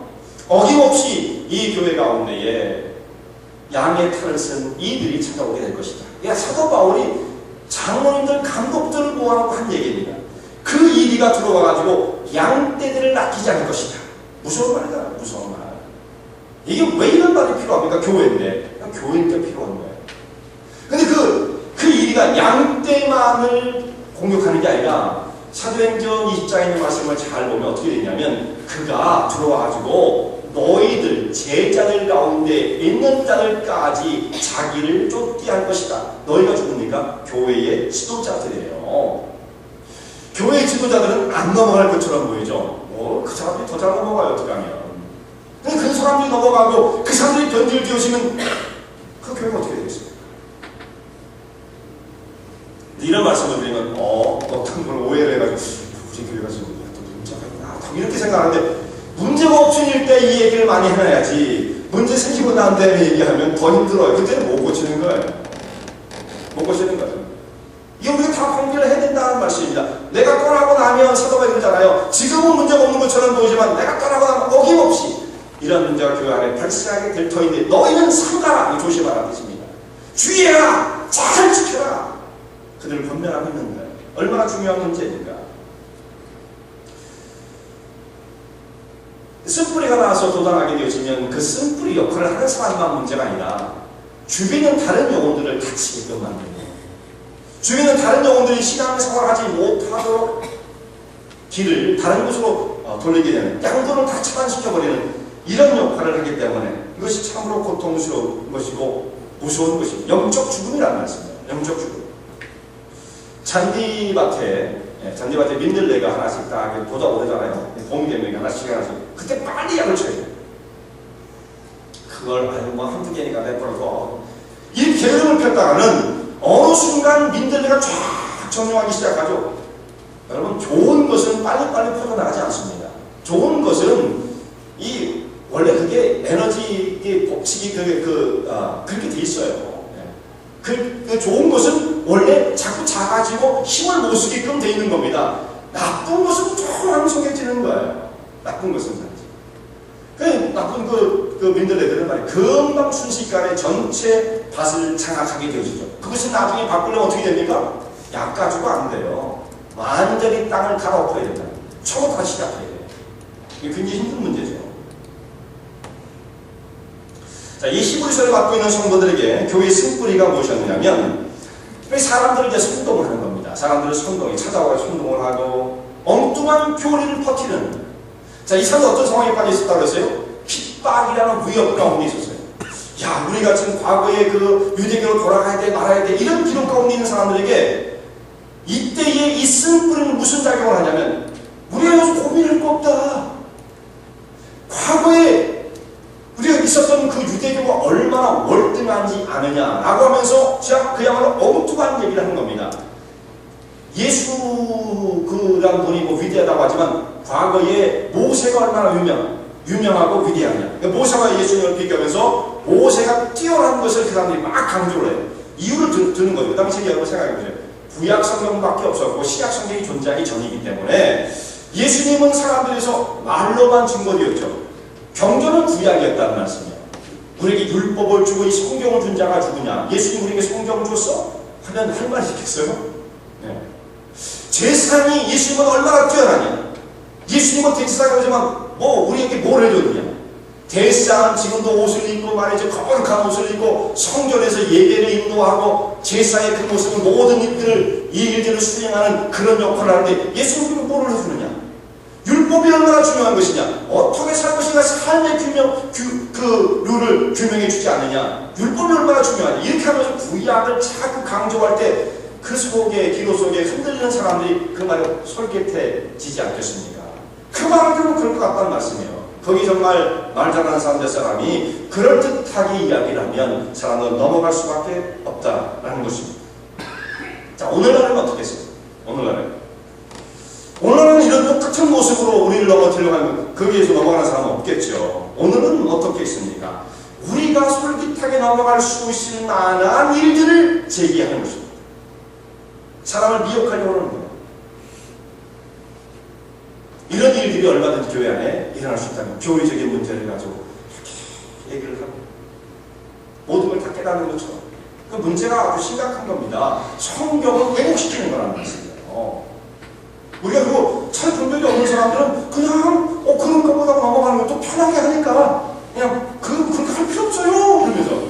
어김없이 이 교회 가운데에 양의 탈을 쓴 이들이 찾아오게 될 것이다. 그러니까 사도 바울이 장로님들, 감독들을 모아놓고 한 얘기입니다. 그 이리가 들어와가지고 양떼들을 낚이지 않을 것이다. 무서운 말이다. 무서운 말. 이게 왜 이런 말이 필요합니까? 교회인데. 교회니까 필요한 거예요. 근데 그 이리가 양떼만을 공격하는 게 아니라 사도행전 20장에 있는 말씀을 잘 보면 어떻게 되냐면 그가 들어와가지고 너희들 제자들 가운데 있는 자들까지 자기를 쫓게 할 것이다. 너희가 누굽니까? 교회의 지도자들이에요. 교회의 지도자들은 안 넘어갈 것처럼 보이죠. 그 사람들이 더 잘 넘어가요. 어떻게 하면. 근데 그 사람들이 넘어가고 그 사람들이 변질되어지면 그 교회가 어떻게 되겠습니까? 이런 말씀을 드리면 어떤 분은 오해를 해가지고 우리 교회가 지금 또 문제가 있나 이렇게 생각하는데, 문제가 없을 때 이 얘기를 많이 해놔야지 문제 생기고 난 다음에 얘기하면 더 힘들어요. 그때는 못 고치는 거예요. 못 고치는 거예요. 이거 우리가 다 관계를 해야 된다는 말씀입니다. 내가 떠나고 나면 사도가 이러잖아요. 지금은 문제가 없는 것처럼 보이지만 내가 떠나고 나면 어김없이 이런 문제가 교회 안에 발생하게 될 터인데 너희는 삼가라. 조심하라는 뜻입니다. 주의해라. 잘 지켜라. 그들을 권면하고 있는 거예요. 얼마나 중요한 문제입니까? 쓴뿌리가 나와서 돋아나게 되어지면 그 쓴뿌리 역할을 하는 사람만 문제가 아니라 주변에 다른 영혼들을 다치게끔 만드는 거예요. 주위는 다른 영혼들이 신앙생활을 하지 못하도록 길을 다른 곳으로 돌리게 되는, 양도를 다 차단시켜버리는 이런 역할을 하기 때문에 이것이 참으로 고통스러운 것이고 무서운 것입니다. 영적 죽음이라는 말씀입니다. 영적 죽음. 잔디밭에 민들레가 하나씩 딱 보다 오르잖아요. 봄이 되면 하나씩 그때 빨리 약을 쳐야 돼요. 그걸 뭐 한두 개니까 내버려둬. 이 게으름을 폈다가는 어느 순간 민들레가 쫙 점령하기 시작하죠. 여러분, 좋은 것은 빨리빨리 퍼져나가지 않습니다. 좋은 것은 원래 그게 에너지 법칙이 그렇게 돼 있어요. 그 좋은 것은 원래 자꾸 작아지고 힘을 못 쓰게끔 돼 있는 겁니다. 나쁜 것은 초랑속해지는 거예요. 나쁜 것은. 나쁜 그 민들레들은 말이에요. 금방 순식간에 전체 밭을 장악하게 되어지죠. 그것은 나중에 바꾸려면 어떻게 됩니까? 약 가지고 안 돼요. 완전히 땅을 갈아엎어야 된다. 처음 다시 시작해야 돼요. 이게 굉장히 힘든 문제죠. 자, 이 히브리서를 갖고 있는 성도들에게 교회의 승뿌리가 무엇이었냐면, 사람들을 이제 선동을 하는 겁니다. 사람들을 찾아와 선동을 하고 엉뚱한 교리를 퍼뜨리는. 자, 이 사람은 어떤 상황에 빠져 있었다고 그랬어요? 핍박이라는 위협 가운데 있었어요. 야, 우리가 지금 과거에 그 유대교로 돌아가야 돼, 말아야 돼, 이런 기록 가운데 있는 사람들에게 이때의 이 쓴뿌리는 무슨 작용을 하냐면, 우리가 여기서 고민할 거 없다. 과거에 우리가 있었던 그 유대교가 얼마나 월등한지 아느냐라고 하면서 그야말로 엉뚱한 얘기를 하는 겁니다. 예수란 분이 위대하다고 하지만 과거에 모세가 얼마나 유명하고 위대하냐. 그러니까 모세와 예수님을 비교하면서 모세가 뛰어난 것을 그 사람들이 막 강조를 해요. 이유를 드는 거예요. 그 당시에 여러분 생각해보세요. 구약 성경밖에 없었고 신약 성경이 존재하기 전이기 때문에 예수님은 사람들에서 말로만 증거되었죠. 경전은 구약이었다는 말씀이에요. 우리에게 율법을 주고 이 성경을 준 자가 누구냐? 예수님 우리에게 성경을 줬어? 하면 할 말이 있겠어요? 네. 제사장이 예수님은 얼마나 뛰어나냐? 예수님은 대제사장이 하지만 우리에게 뭘 해줬느냐? 대제사장은 지금도 옷을 입고 말이죠. 거룩한 옷을 입고 성전에서 예배를 인도하고 제사의 그 모습은 모든 이 일들을 수행하는 그런 역할을 하는데 예수님은 뭘 해주느냐? 율법이 얼마나 중요한 것이냐? 어떻게 살 것인가 삶의 룰을 규명해 주지 않느냐? 율법이 얼마나 중요하냐? 이렇게 하면서 구약을 자꾸 강조할 때 그 속에, 기도 속에 흔들리는 사람들이 그 말에 솔깃해지지 않겠습니까? 그 말을 들으면 그럴 것 같다는 말씀이에요. 거기 정말 말 잘하는 사람이 그럴듯하게 이야기를 하면 사람은 넘어갈 수밖에 없다라는 것입니다. 자, 오늘날은 어떻게 했어요? 오늘은 이런 똑같은 모습으로 우리를 넘어뜨리려고 하면 거기에서 넘어가는 사람은 없겠죠. 오늘은 어떻게 있습니까? 우리가 솔깃하게 넘어갈 수 있을 만한 일들을 제기하는 것입니다. 사람을 미혹하려고 하는 거예요. 이런 일들이 얼마든지 교회 안에 일어날 수 있다면 교리적인 문제를 가지고 이렇게 얘기를 하고 모든 걸 다 깨닫는 것처럼 그 문제가 아주 심각한 겁니다. 성경을 왜곡시키는 거라는 말씀이에요. 우리가 그거 잘 분별이 없는 사람들은 그냥 그런가 보다 넘어가는 것도 편하게 하니까 그냥 그렇게 할 필요 없어요 그러면서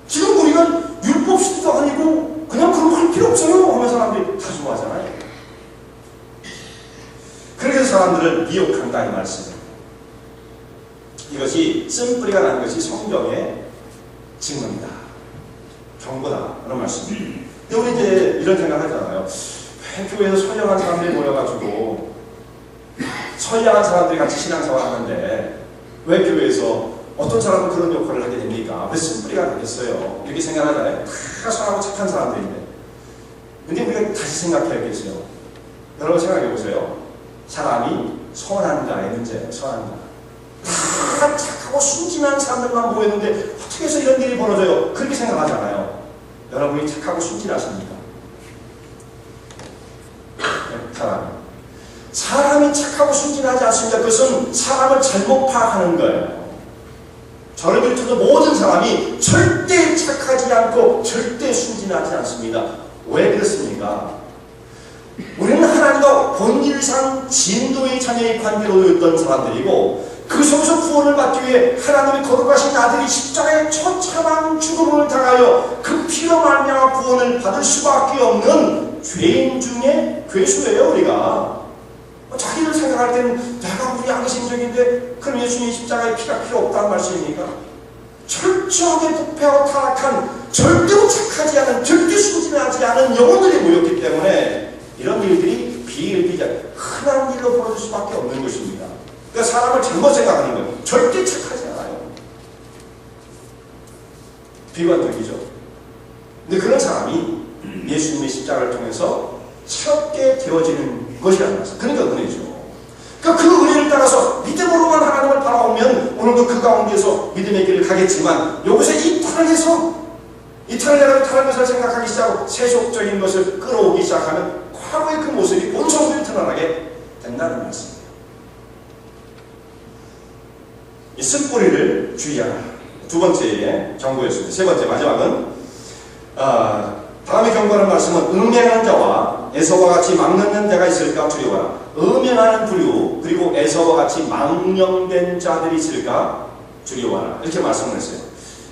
지금 우리가 율법 시대도 아니고 그냥 그런 거 할 필요 없어요 하면 사람들이 다 좋아하잖아요. 그래서 사람들을 미혹한다 이 말씀입니다. 이것이 쓴뿌리가 나는 것이 성경의 증거입니다. 경고다 그런 말씀입니다. 근데 우리 이제 이런 생각 하잖아요. 교회에서 선량한 사람들이 모여가지고 선량한 사람들이 같이 신앙생활 하는데 왜 교회에서 어떤 사람은 그런 역할을 하게 됩니까? 왜 쓴뿌리가 되겠어요? 이렇게 생각하잖아요. 다 선하고 착한 사람들인데. 근데 우리가 다시 생각해야겠어요. 여러분 생각해보세요. 사람이 선한가의 문제예요. 선한가. 다 착하고 순진한 사람들만 모였는데 어떻게 해서 이런 일이 벌어져요? 그렇게 생각하잖아요. 여러분이 착하고 순진하십니까? 사람이 착하고 순진하지 않습니다. 그것은 사람을 잘못 파악하는 거예요. 저를 비롯해서 모든 사람이 절대 착하지 않고 절대 순진하지 않습니다. 왜 그렇습니까? 우리는 하나님과 본질상 진도의 자녀의 관계로 있던 사람들이고 그 속에서 구원을 받기 위해 하나님이 거룩하신 아들이 십자가에 처참한 죽음을 당하여 그 피로 말미암아 구원을 받을 수밖에 없는 죄인 중에 괴수예요. 우리가 자기를 생각할 때는 내가 우리 양심적인데 그럼 예수님 십자가에 피가 필요 없다는 말씀입니까? 철저하게 부패하고 타락한, 절대로 착하지 않은, 절대 순진하지 않은 영혼들이 모였기 때문에 이런 일들이 비일비재한 흔한 일로 벌어질 수밖에 없는 것입니다. 그러니까 사람을 잘못 생각하는 거예요. 절대 착하지 않아요. 비관적이죠. 근데 그런 사람이 예수님의 십자가를 통해서 새롭게 되어지는 것이라는 말씀. 그러니까 은혜죠. 그러니까 그 은혜를 따라서 믿음으로만 하나님을 바라보면 오늘도 그 가운데서 믿음의 길을 가겠지만, 여기서 이탈해서 다른 것을 생각하기 시작하고 세속적인 것을 끌어오기 시작하면 과거의 그 모습이 온 성도에 드러나게 된다는 말씀입니다. 이 쓴뿌리를 주의하라. 두 번째의 경고였습니다. 세 번째, 마지막은 다음에 경고하는 말씀은 음행하는 자와 에서와 같이 망령된 자가 있을까 두려워라. 음행하는 부류 그리고 에서와 같이 망령된 자들이 있을까 두려워라. 이렇게 말씀을 했어요.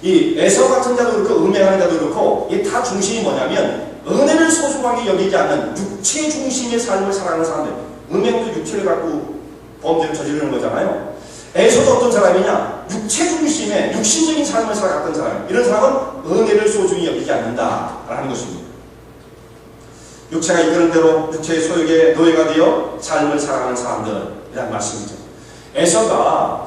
이 에서 같은 자도 그렇고 음행하는 자도 그렇고 이 다 중심이 뭐냐면 은혜를 소중하게 여기지 않는 육체 중심의 삶을 살아가는 사람들. 음행도 육체를 갖고 범죄를 저지르는 거잖아요. 에서도 어떤 사람이냐? 육체 중심의 육신적인 삶을 살아갔던 사람. 이런 사람은 은혜를 소중히 여기지 않는다라는 것입니다. 육체가 이끄는 대로 육체의 소욕에 노예가 되어 삶을 살아가는 사람들이라는 말씀이죠. 에서가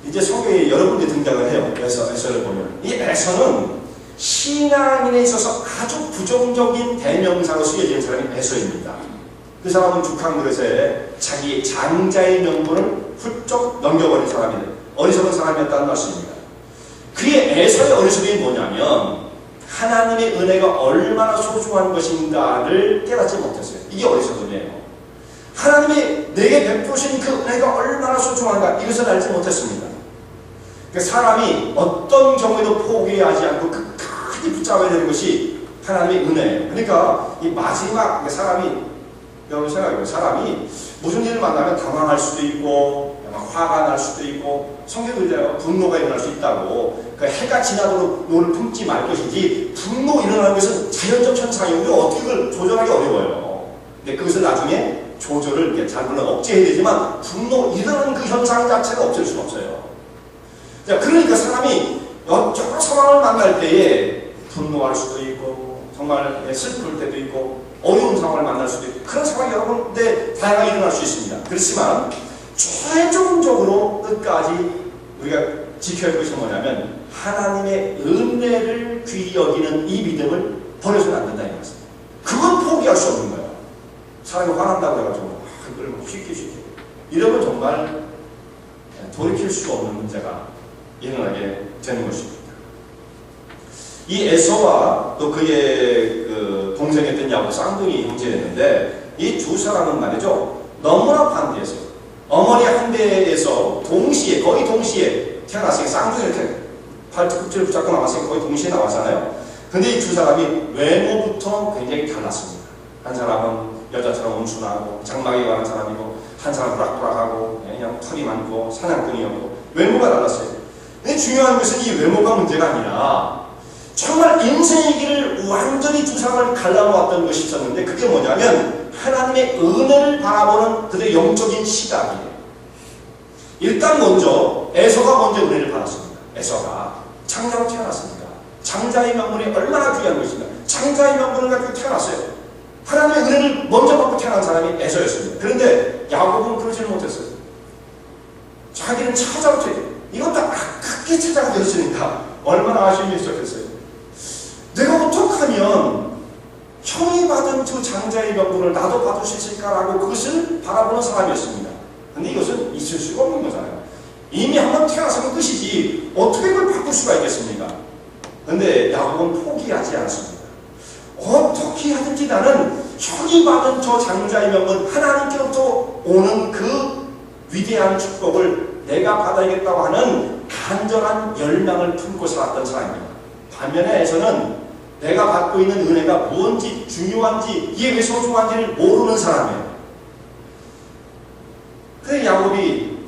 이제 성경에 여러 군데 등장을 해요. 에서를 보면 이 에서는 신앙인에 있어서 아주 부정적인 대명사로 쓰여지는 사람이 에서입니다. 그 사람은 죽한 그릇에 자기 장자의 명분을 훌쩍 넘겨버린 사람이에요. 어리석은 사람이었다는 말씀입니다. 그의 에서의 어리석음이 뭐냐면 하나님의 은혜가 얼마나 소중한 것인가를 깨닫지 못했어요. 이게 어리석음이에요. 하나님이 내게 베푸신 그 은혜가 얼마나 소중한가, 이것을 알지 못했습니다. 그러니까 사람이 어떤 경우에도 포기하지 않고 끝까지 붙잡아야 되는 것이 하나님의 은혜예요. 그러니까 이 마지막 여러분 생각해보세요. 사람이 무슨 일을 만나면 당황할 수도 있고 화가 날 수도 있고, 성경도 분노가 일어날 수 있다고. 그 해가 지나도록 노를 품지 말 것이지, 분노 일어나는 것은 자연적 현상이고 어떻게 그걸 조절하기 어려워요. 근데 그것을 나중에 조절을 이렇게 잘 물론 억제해야 되지만 분노 일어나는 그 현상 자체가 없앨 수는 없어요. 자, 그러니까 사람이 여러 상황을 만날 때에 분노할 수도 있고 정말 슬플 때도 있고 어려운 상황을 만날 수도 있고, 그런 상황이 여러 군데 다양하게 일어날 수 있습니다. 그렇지만 최종적으로 끝까지 우리가 지켜야 할 것이 뭐냐면 하나님의 은혜를 귀히 여기는 이 믿음을 버려서는 안 된다 이 말씀입니다. 그건 포기할 수 없는 거예요. 사람이 화난다고 해가지고 그걸 쉽게 이러면 정말 돌이킬 수 없는 문제가 일어나게 되는 것입니다. 이 에서와 또 그의 동생이었던 야곱, 쌍둥이 형제였는데 이 두 사람은 말이죠, 너무나 반대했어요. 어머니 한 대에서 거의 동시에 태어났으니 쌍둥이 이렇게 팔뚝을 붙잡고 나왔으니 거의 동시에 나왔잖아요. 근데 이 두 사람이 외모부터 굉장히 달랐습니다. 한 사람은 여자처럼 온순하고 장막에 가는 사람이고, 한 사람은 부락부락하고 그냥 털이 많고 사냥꾼이었고, 외모가 달랐어요. 근데 중요한 것은 이 외모가 문제가 아니라 정말 인생의 길을 완전히 두 사람을 갈라놓았던 것이 있었는데, 그게 뭐냐면 하나님의 은혜를 바라보는 그들의 영적인 시각이에요. 일단 먼저 에서가 먼저 은혜를 받았습니다. 에서가 장자로 태어났습니다. 장자의 명분이 얼마나 귀한 것인가. 장자의 명분을 가지고 태어났어요. 하나님의 은혜를 먼저 받고 태어난 사람이 에서였습니다. 그런데 야곱은 그러지를 못했어요. 자기는 찾아올 때 이것도 아깝게 찾아가 되었으니까 얼마나 아쉬움이 있었겠어요. 내가 어떡하면 형이 받은 그 장자의 명분을 나도 받을 수 있을까라고 그것을 바라보는 사람이었습니다. 근데 이것은 있을 수가 없는 거잖아요. 이미 한번 태어나서는 끝이지 어떻게 그걸 바꿀 수가 있겠습니까? 근데 야곱은 포기하지 않았습니다. 어떻게 하든지 나는 형이 받은 저 장자의 명분, 하나님께로부터 오는 그 위대한 축복을 내가 받아야겠다고 하는 간절한 열망을 품고 살았던 사람입니다. 반면에 에서는 내가 받고 있는 은혜가 무엇인지 중요한지 이게 왜 소중한지를 모르는 사람이에요. 그래서 야곱이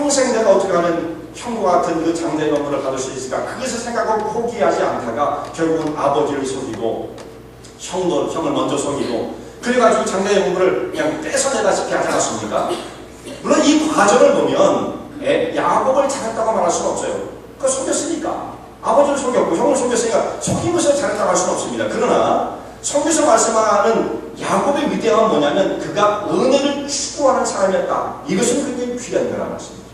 평생 내가 어떻게 하면 형과 같은 그 장자의 명분을 받을 수 있을까? 그것을 생각하고 포기하지 않다가 결국은 아버지를 속이고 형을 먼저 속이고 그래가지고 장자의 명분을 그냥 뺏어내다시피 하지 않았습니까? 물론 이 과정을 보면 야곱을 잘했다고 말할 수는 없어요. 그거 속였으니까. 아버지를 속였고 형을 속였으니까 속인 것을 잘했다고 할 수는 없습니다. 그러나 성경에서 말씀하는 야곱의 위대함은 뭐냐면 그가 은혜를 추구하는 사람이었다. 이것은 굉장히 귀한 거라는 말씀입니다.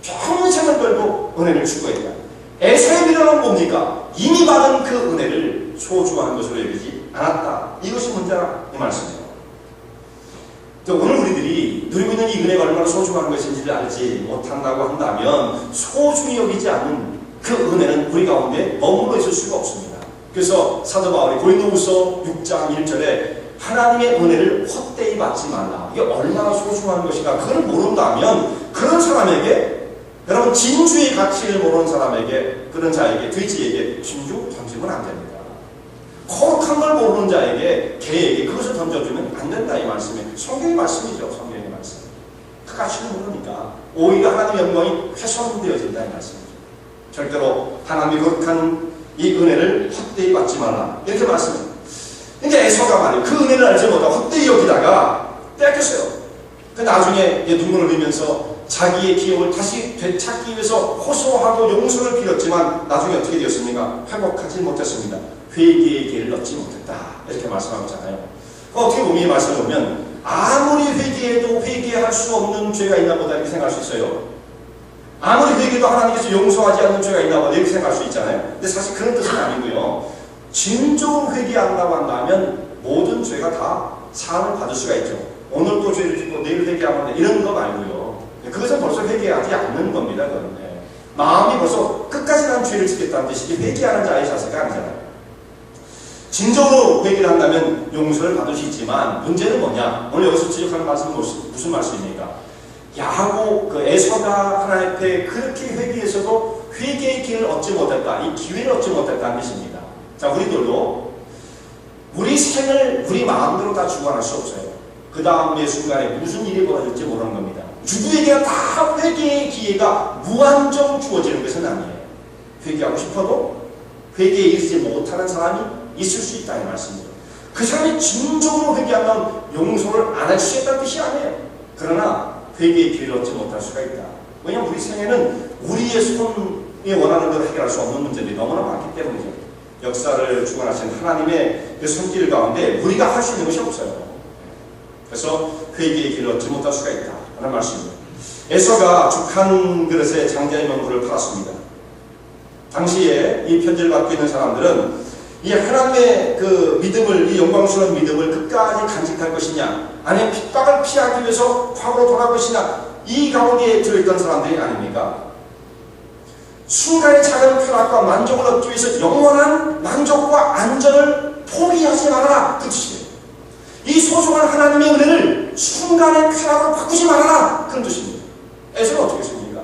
평생을 걸고 은혜를 추구했다. 에사의 미련은 뭡니까? 이미 받은 그 은혜를 소중한 것으로 여기지 않았다. 이것이 문제라 이 말씀이에요. 오늘 우리들이 누리고 있는 이 은혜가 얼마나 소중한 것인지를 알지 못한다고 한다면 소중히 여기지 않는 그 은혜는 우리 가운데 머물러 있을 수가 없습니다. 그래서 사도 바울이 고린도후서 6장 1절에 하나님의 은혜를 헛되이 받지 말라. 이게 얼마나 소중한 것인가 그걸 모른다면 그런 사람에게 여러분 진주의 가치를 모르는 사람에게 그런 자에게 돼지에게 진주 던지면 안 됩니다. 거룩한 걸 모르는 자에게 개에게 그것을 던져주면 안 된다 이 말씀이 성경의 말씀이죠. 성경의 말씀. 그 가치를 모르니까 오히려 하나님의 영광이 훼손되어진다 이 말씀이죠. 절대로 하나님의 거룩한 이 은혜를 헛되이 받지 말라 이렇게 말씀해요. 이제 에서가 말이에요. 그 은혜를 알지 못하고 헛되이 여기다가 뺏겼어요. 그 나중에 눈물을 흘리면서 자기의 기억을 다시 되찾기 위해서 호소하고 용서를 빌었지만 나중에 어떻게 되었습니까? 회복하지 못했습니다. 회개의 길을 얻지 못했다 이렇게 말씀하고 있잖아요. 어떻게 보면 이 말씀을 보면 아무리 회개해도 회개할 수 없는 죄가 있나 보다 이렇게 생각할 수 있어요. 아무리 회개도 하나님께서 용서하지 않는 죄가 있나 보다 이렇게 생각할 수 있잖아요. 근데 사실 그런 뜻은 아니고요. 진정으로 회개한다고 한다면 모든 죄가 다 사함을 받을 수가 있죠. 오늘 또 죄를 짓고 내일 회개하면 이런 거 말고요. 그것은 벌써 회개하지 않는 겁니다. 그건. 마음이 벌써 끝까지 난 죄를 짓겠다는 뜻이지 회개하는 자의 자세가 아니잖아요. 진정으로 회개를 한다면 용서를 받을 수 있지만 문제는 뭐냐? 오늘 여기서 지적하는 말씀은 무슨 말씀입니까? 야곱, 에서가 하나님 앞에 그렇게 회개해서도 회개의 길을 얻지 못했다. 이 기회를 얻지 못했다는 것입니다. 자, 우리들도 우리 생을 우리 마음대로 다 주관할 수 없어요. 그 다음의 순간에 무슨 일이 벌어질지 모르는 겁니다. 누구에게나 다 회개의 기회가 무한정 주어지는 것은 아니에요. 회개하고 싶어도 회개에 이르지 못하는 사람이 있을 수 있다는 말씀이에요. 그 사람이 진정으로 회개하면 용서를 안 할 수 있다는 뜻이 아니에요. 그러나 회개의 기회를 얻지 못할 수가 있다. 왜냐하면 우리 생애는 우리의 손이 원하는 대로 해결할 수 없는 문제들이 너무나 많기 때문이죠. 역사를 주관하신 하나님의 그 손길 가운데 우리가 할 수 있는 것이 없어요. 그래서 회개의 길을 얻지 못할 수가 있다 하는 말씀입니다. 에서가 죽한 그릇에 장자의 명분을 팔았습니다. 당시에 이 편지를 받고 있는 사람들은 이 하나님의 그 믿음을, 이 영광스러운 믿음을 끝까지 간직할 것이냐, 아니면 핍박을 피하기 위해서 과거로 돌아갈 것이냐, 이 가운데에 들어있던 사람들이 아닙니까? 순간의 작은 쾌락과 만족을 얻기 위해서 영원한 만족과 안전을 포기하지 말아라 그 뜻이에요. 이 소중한 하나님의 은혜를 순간의 쾌락으로 바꾸지 말아라 그런 뜻입니다. 에서는 어떻게 했습니까?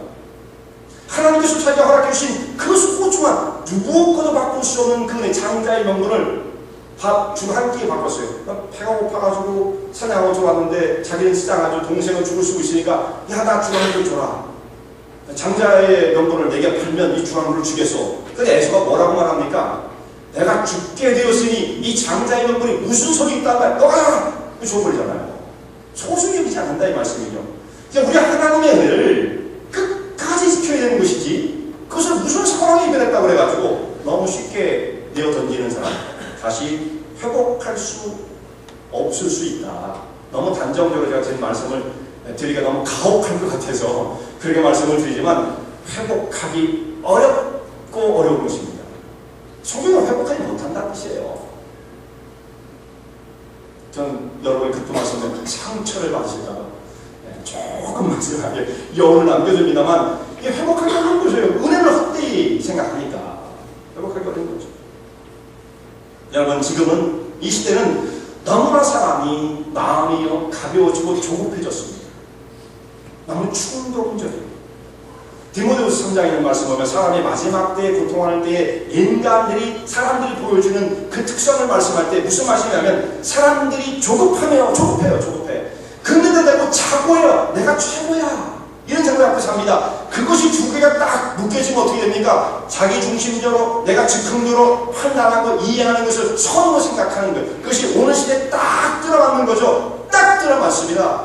하나님께서 자기가 허락해 주신 그 소중한 누구보다도 바꿀 수 없는 그 은혜 장자의 명분을 주 한 끼에 바꿨어요. 배가 고파가지고 사냥하고 들어왔는데 자기는 시장하죠. 동생은 죽을 쓰고 있으니까 야 나 주 한 개 줘라. 장자의 명분을 내게 팔면 이 주 한 개를 주겠소. 근데 에서가 뭐라고 말합니까? 내가 죽게 되었으니 이 장자의 명분이 무슨 소리 있단 말이야. 너가 줘버리잖아요. 소중히 여기지 않는다 이 말씀이죠. 우리 하나님의 은혜를 끝까지 지켜야 되는 것이지 그것을 무슨 상황이 변했다고 그래가지고 너무 쉽게 내어 던지는 사람 다시 회복할 수 없을 수 있다. 너무 단정적으로 제가 제 말씀을 드리기가 너무 가혹할 것 같아서 그렇게 말씀을 드리지만 회복하기 어렵고 어려운 것입니다. 성경은 회복하지 못한다는 뜻이에요. 저는 여러분이 그때 말씀드린 상처를 받으실까봐 조금 말씀하게 여운을 남겨줍니다만 이게 회복하기 어려운 것이에요. 은혜를 헛되이 생각하니까 회복하기 어려운 거죠. 여러분 지금은 이 시대는 너무나 사람이 마음이 가벼워지고 조급해졌습니다. 너무 충동적이에요. 디모데후서 3장에 있는 말씀 보면 사람이 마지막 때에 고통할 때에 사람들이 보여주는 그 특성을 말씀할 때 무슨 말씀이냐면 사람들이 조급해요. 조급해. 근데도 되고 자고해요. 내가 최고야. 이런 생각 갖고 삽니다. 그것이 두 개가 딱 묶여지면 어떻게 됩니까? 자기 중심적으로 내가 즉흥적으로 판단한 거, 이해하는 것을 선으로 생각하는 것. 그것이 오늘 시대에 딱 들어맞는 거죠. 딱 들어맞습니다.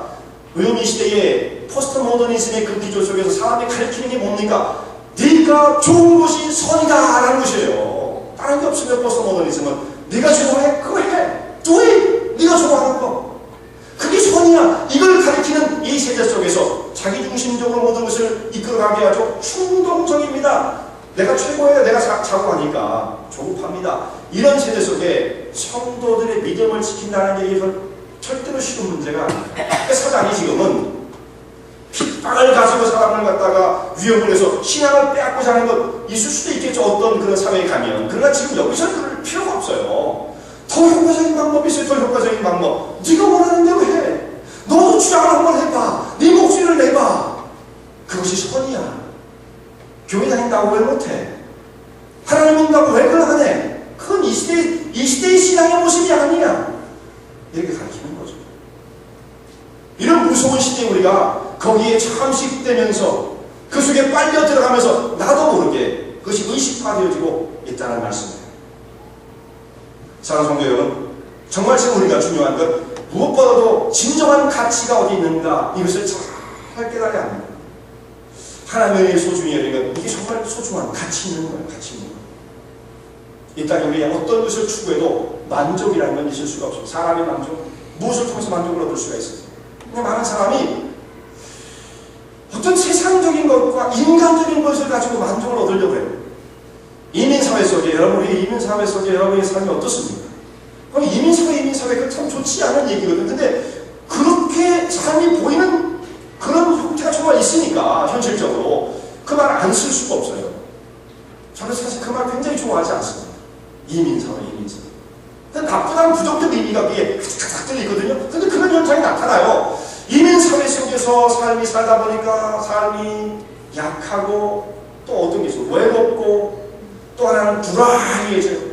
왜냐면 이 시대에 포스트 모더니즘의 그 기조 속에서 사람이 가르치는 게 뭡니까? 네가 좋은 것이 선이다 라는 것이에요. 다른 게 없으면 포스트 모더니즘은 네가 좋아해? 그거 해. Do it. 네가 좋아하는 거. 그게 선이야. 이걸 가리키는 이 세대 속에서 자기중심적으로 모든 것을 이끌어가게 하죠. 충동적입니다. 내가 최고예요. 내가 자고하니까 조급합니다. 이런 세대 속에 성도들의 믿음을 지킨다는 얘기가 절대로 쉬운 문제가 아닙니다. 사단이 지금은 핍박을 가지고 사람을 갖다가 위협을 해서 신앙을 빼앗고자 하는 것 있을 수도 있겠죠. 어떤 그런 사회에 가면. 그러나 지금 여기서 그럴 필요가 없어요. 더 효과적인 방법이 있어요. 더 효과적인 방법. 네가 원하는 대로 해. 너도 주장을 한번 해봐. 네 목소리를 내봐. 그것이 선이야. 교회 다닌다고 왜 못해? 하나님 믿는다고 왜 그걸 하네? 그건 이 시대의 신앙의 모습이 아니야. 이렇게 가르치는 거죠. 이런 무서운 시대에 우리가 거기에 잠식되면서 그 속에 빨려 들어가면서 나도 모르게 그것이 의식화되어지고 있다는 말씀이에요. 사랑하는 성도 여러분, 정말 지금 우리가 중요한 것, 무엇보다도 진정한 가치가 어디 있는가 이것을 잘 깨달아야 합니다. 하나님의 소중히 여기는 이게 정말 소중한 가치 있는 거예요. 가치 있는 거예요. 이 땅에 우리가 어떤 것을 추구해도 만족이라는 건 있을 수가 없어요. 사람의 만족, 무엇을 통해서 만족을 얻을 수가 있어요. 근데 많은 사람이 어떤 세상적인 것과 인간적인 것을 가지고 만족을 얻으려고 해요. 이민사회 속에 여러분이 이민사회 속에 여러분의 삶이 어떻습니까? 그럼 이민사회 그 참 좋지 않은 얘기거든. 근데 그렇게 삶이 보이는 그런 형태가 정말 있으니까 현실적으로 그 말 안 쓸 수가 없어요. 저는 사실 그 말 굉장히 좋아하지 않습니다. 이민사회. 근데 나쁘다는 부정적 의미가 그게 탁탁 들리거든요. 근데 그런 현상이 나타나요. 이민사회 속에서 삶이 살다 보니까 삶이 약하고 또 어떤 게 있어요. 외롭고 또 하나는 불안해져요.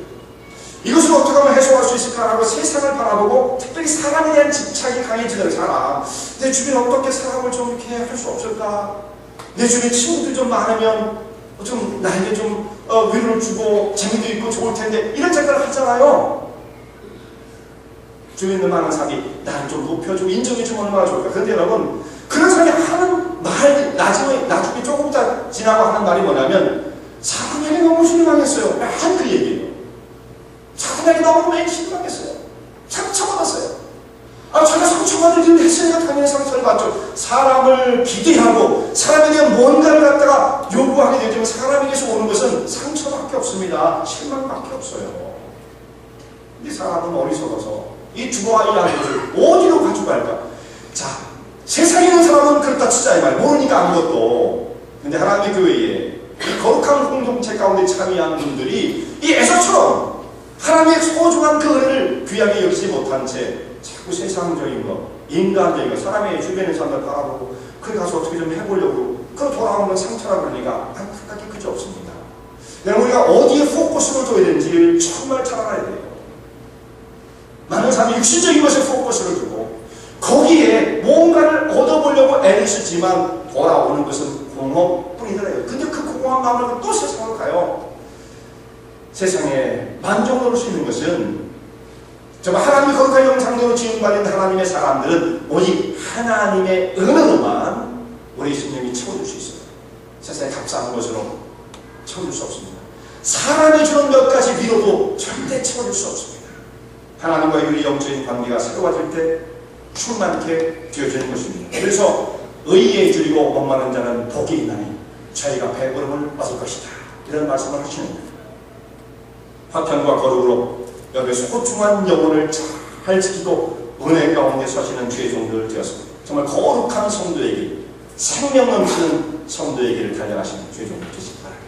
이것을 어떻게 하면 해소할 수 있을까라고 세상을 바라보고 특별히 사람에 대한 집착이 강해지는 사람. 내 주변에 어떻게 사람을 좀 이렇게 할 수 없을까? 내 주변에 친구들 좀 많으면 좀 나에게 좀 위로를 주고 재미도 있고 좋을 텐데 이런 생각을 하잖아요. 주변에 있는 많은 사람이 나를 좀 높여주고 인정해주면 얼마나 좋을까. 그런데 여러분 그런 사람이 하는 말 나중에 조금 더 지나고 하는 말이 뭐냐면 사람에게 너무 실망했어요. 한 그 얘기예요. 사람에게 너무 실망했어요. 상처받았어요. 제가 상처받을 일을 했으니까 당연히 상처를 받죠. 사람을 기대하고 사람에 대한 뭔가를 갖다가 요구하게 되면 사람에게서 오는 것은 상처밖에 없습니다. 실망밖에 없어요. 근데 사람은 어리석어서 이 주와 이 아들을 어디로 가지고 갈까? 자, 세상에 있는 사람은 그렇다 치자 이 말. 모르니까 아무것도. 근데 하나님의 교회에 이 거룩한 공동체 가운데 참여하는 분들이 이 에서처럼 하나님의 소중한 그 은혜를 귀하게 여기지 못한 채 자꾸 세상적인 것, 인간적인 것, 사람의 주변의 사람들 바라보고 그래 가서 어떻게 좀 해보려고 그 돌아오는 상처라 그러니까 안타깝게 그저 없습니다. 그냥 우리가 어디에 포커스를 둬야 되는지를 정말 잘 알아야 돼요. 많은 사람이 육신적인 것에 포커스를 두고 거기에 뭔가를 얻어보려고 애를 쓰지만 돌아오는 것은 공허뿐이더래요. 근데 그 공허한 마음으로 또 세상으로 가요. 세상에 만족을 얻을 수 있는 것은 정말 하나님의 거룩한 형상대로 지음받은 하나님의 사람들은 오직 하나님의 은혜로만 우리 심령이 채워줄 수 있어요. 세상에 값싼 것으로 채워줄 수 없습니다. 사람이 주는 몇 가지 위로도 절대 채워줄 수 없습니다. 하나님과의 우리 영적인 관계가 새로워질 때 충만케 되어지는 것입니다. 그래서 의에 줄이고 목마른 자는 복이 있나니 저희가 배부름을 얻을 것이다. 이런 말씀을 하시는 거예요. 화평과 거룩으로 여기 소중한 영혼을 잘 지키고 은혜 가운데 서시는 주의 종들 되었습니다. 정말 거룩한 성도에게 생명 넘치는 성도에게를 달려가시는 주의 종들 되시기 바랍니다.